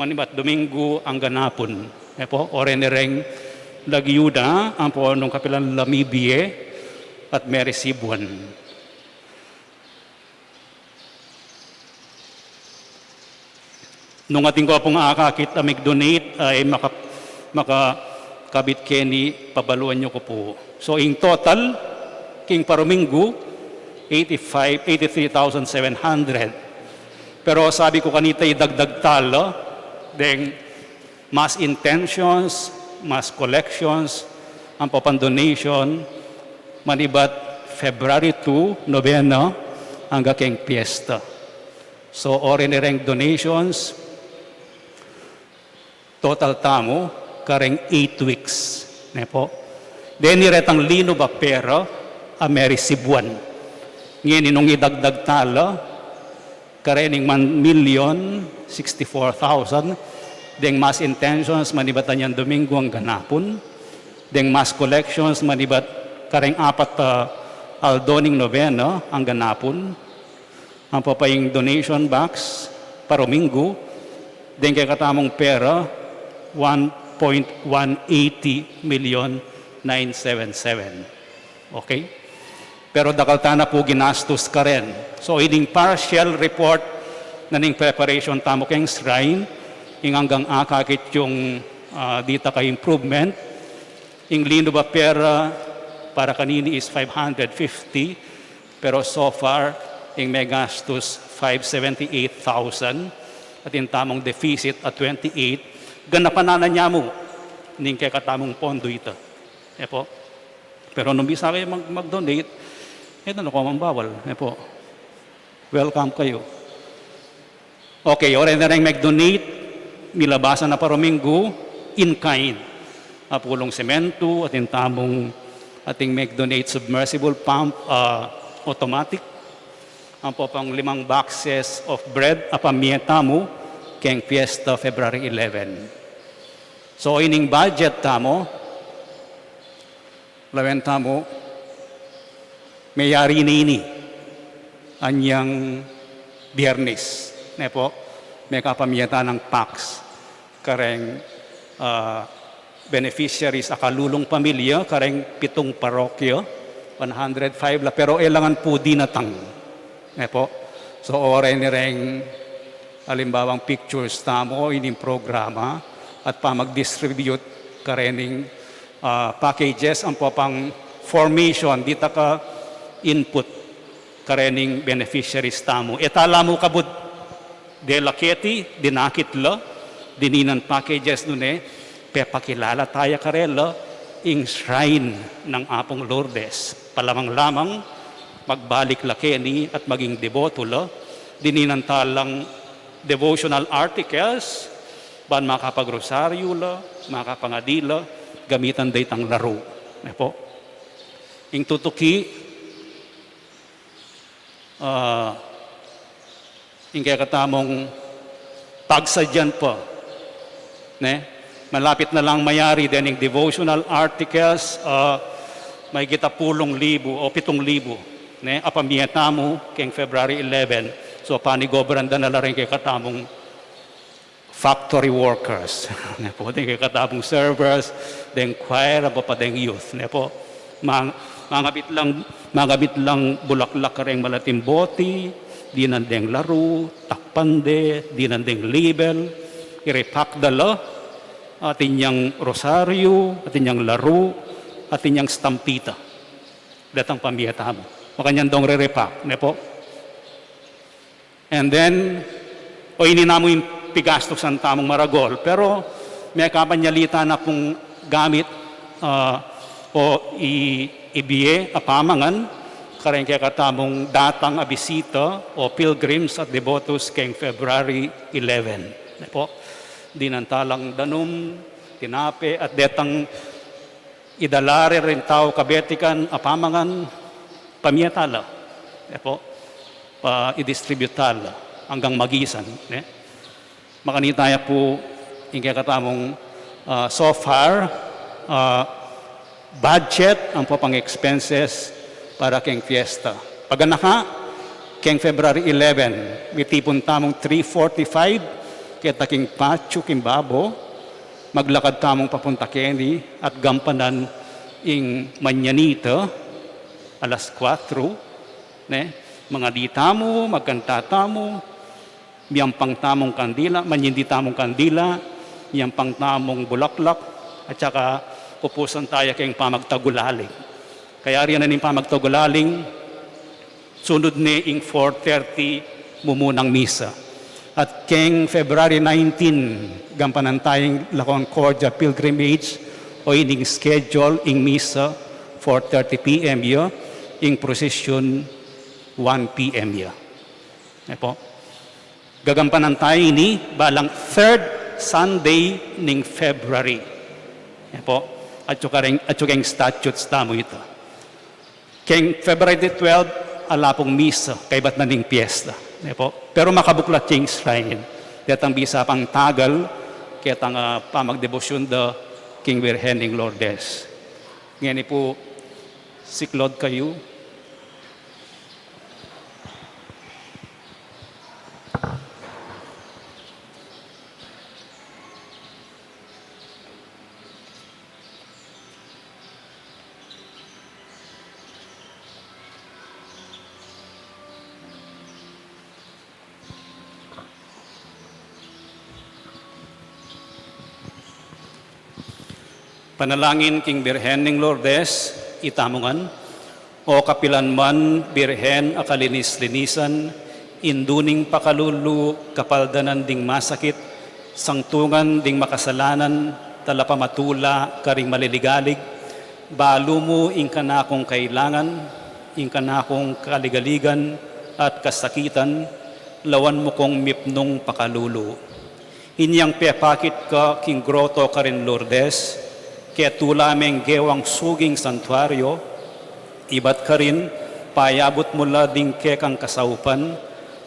Manibat, Domingo ang ganapon. Po. Oren ring lagyuda, ang po nung kapilan Lamibie at Mary Sibuan. Nung ating ko pong akakit na mag-donate ay makakabit keni pabaluan nyo ko po. So in total, king paruminggo, 83,700. Pero sabi ko kanita idagdag tala, then mass intentions, mass collections, ang papandonation, manibat February 2, Novena, hanggang keng piyesta. So orin donations, total tamo, kareng 8 weeks. Po. Then niretang lino ba pera, a Mary Sibuan. Ngayon inong idagdag tala, karening 1,064,000. Deng mass intentions, manibatan yan Domingo ang ganapon. Deng mass collections, manibat kareng 4 aldoning novena ang ganapon. Ang papaying donation box, Paromingo. Deng kay katamong pera, 1,180,977. Okay? Pero dakaltana po ginastos ka rin. So, ining partial report na ning preparation tamo keng shrine, ing hanggang akakit yung dita ka improvement, ing lino ba pera para kanini is 550, pero so far, ing may gastos 578,000, at yung tamong deficit at 28, ganapanana niya mo, ning kaya katamong pondo ito. Po. Pero nung bisa kayo mag-donate, ito na ko bawal. Po. Welcome kayo. Okay, orin na rin mag-donate, milabasan na Paromingo, in kind. Pulong semento, at yung tamong ating mag-donate submersible pump, automatic. Ang po pang 5 boxes of bread, apamieta mo, keng Fiesta February 11. So, ining budget tamo, lawen tamo, mayari na ini, anyang Biyernes. Po, may kapamiyata ng PACS, kareng beneficiaries, akalulong pamilya, kareng 7 parokya, 105 la, pero ilangan po dinatang. Po, so oray ni reng alimbawang pictures tamo, ining programa, at pa mag-distribute karening packages ang po pang formation, dita ka input karening beneficiaries tamo. Etala mo kabut de laketi, dinakitla, dininan packages nune, pepakilala tayo karela, ing shrine ng Apong Lourdes. Palamang-lamang, magbalik lakeni at maging deboto la, dininan talang devotional articles, ban makapagrosaryo la, makapangadila, gamitan day tang laro. Po. Ing tutuki, ing kaya katamong pagsadyan pa, ne? Malapit na lang mayari din yung devotional articles, may kita 10,000 o 7,000, ne? Apamiyatamo keng February 11. So panigobran na rin kay katamong factory workers. Ne po, din kay katamong servers, den choir, pa den youth. Ne po, mangabit lang bulaklak ka rin malatimboti, di nandeng laro, takpande, di nandeng label, irepak dala, atin niyang rosaryo, atin niyang laro, atin niyang stampita. Datang pamiyata mo. Makanyang dong re-repack. Ne po? And then, o ininamo yung pigastos ang tamong maragol. Pero, may kapanyalita na pong gamit o ibiye, apamangan, kareng kaya katamong datang abisita o pilgrims at devotos keng February 11. Ne po? Dinantalang danum, tinape, at detang idalare rin tao kabetikan, apamangan, pamiyatala. Po, i-distributala hanggang magisan. Makanitaya po, yung katamong so far, budget ang po pang expenses para keng fiesta. Paganaka, keng February 11, may tipon tamong 345, kaya taking patyo kimbabo, maglakad tamong papunta Keni at gampanan ing manyanita, alas 4, ne? Mga ditamo, magkantatamo, miyampang tamong kandila, manyindi tamong kandila, miyampang tamong bulaklak, at saka pupusan tayo kayong pamagtagulaling. Kaya riyan na ning pamagtagulaling, sunod ni ing 4:30 mumunang misa. At keng February 19, gampanan tayong La Concordia Pilgrimage o ining schedule ing misa 4:30 p.m. yo, ing procession 1 p.m. yo. Po. Gagampanan tayo ini balang 3rd Sunday ning February. Po. At yung statutes tamo ito. Keng February 12, alapong misa, kaibat na ning piyesta. Po. Pero makabuklat yung shrine. Datang bisa pang tagal, kaya tang pamagdebosyon da King Virgening Lourdes. Ngayon po, siklod kayo. Panalangin King Birhening Lourdes, itamungan, o kapilan man Birhen akalinis-linisan, induning pakalulu, kapaldanan ding masakit, sangtungan ding makasalanan, talapamatula, karing maliligalig, balo mo ing kanakong kailangan, ing kanakong kaligaligan at kasakitan, lawan mo kong mipnong pakalulu. Inyang pepakit ka King Groto ka rin Lourdes, kaya tulameng gewang suging santuaryo, ibat ka rin, payabot mula ding kekang kasaupan,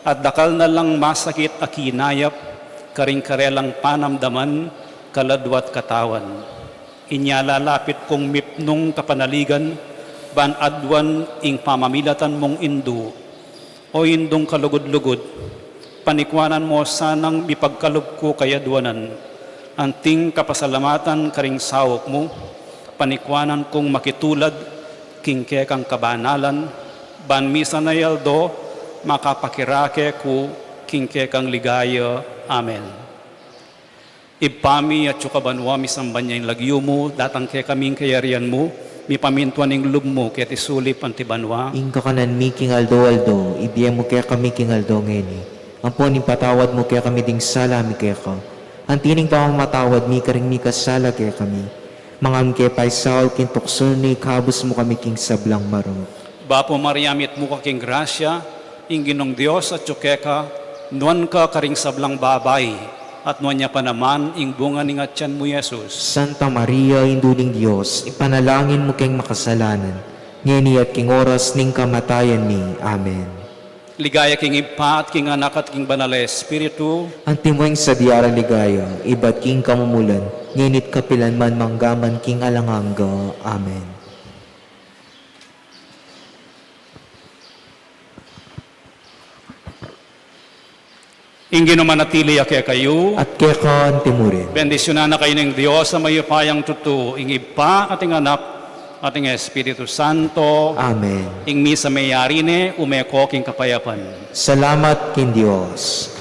at dakal na lang masakit akinayap, karing karelang panamdaman, kaladwat katawan. Inyalalapit kong mipnong kapanaligan, ban adwan ing pamamilatan mong indu, o indong kalugod-lugod, panikwanan mo sanang mipagkalub ko kayadwanan, anting kapasalamatan karing sawok mo, panikwanan kong makitulad, kingke kang kabanalan, ban misa na yaldo, makapakirake ko, kingke kang ligaya. Amen. Ipami at yukabanwa misambanya yung lagyo mo, datang ke kaming kayarian mo, mi pamintuan ning lubmo ket isulip antibanwa. Ingka kanan mi king aldo, ibiyem mo kaya kami king aldo ngeni. Ampon patawad mo kaya kami ding sala mi kaya ka. Antining pamamatawad mi karing mi kasala kaya kami. Mangam kaya paisaw kin tukso ni kabus mo kami king sablang marot. Bapo Mariamit mo ka king grasya, inginong Dios at tsukeka, nuan ka karing sablang babay, at nuan niya pa naman ing bunga ning atyan mo Jesus. Santa Maria, Induling Diyos, ipanalangin mo king makasalanan, ngeni at king oras ning kamatayan ni. Amen. Ligaya king ipa at king anak at king banal na Espiritu, Antimoing sa diara ligaya, iba't king kamumulan, nginit kapilan man manggaman king alanganga. Amen. ingin manatili ake kayo, At kaya timurin. bendisyonan na kayo ng Diyos sa mayupayang tutu, ing ipa ating anak, ating Espiritu Santo, Amen. ing misa mayari ne, umeko king kapayapan. Salamat kin Diyos.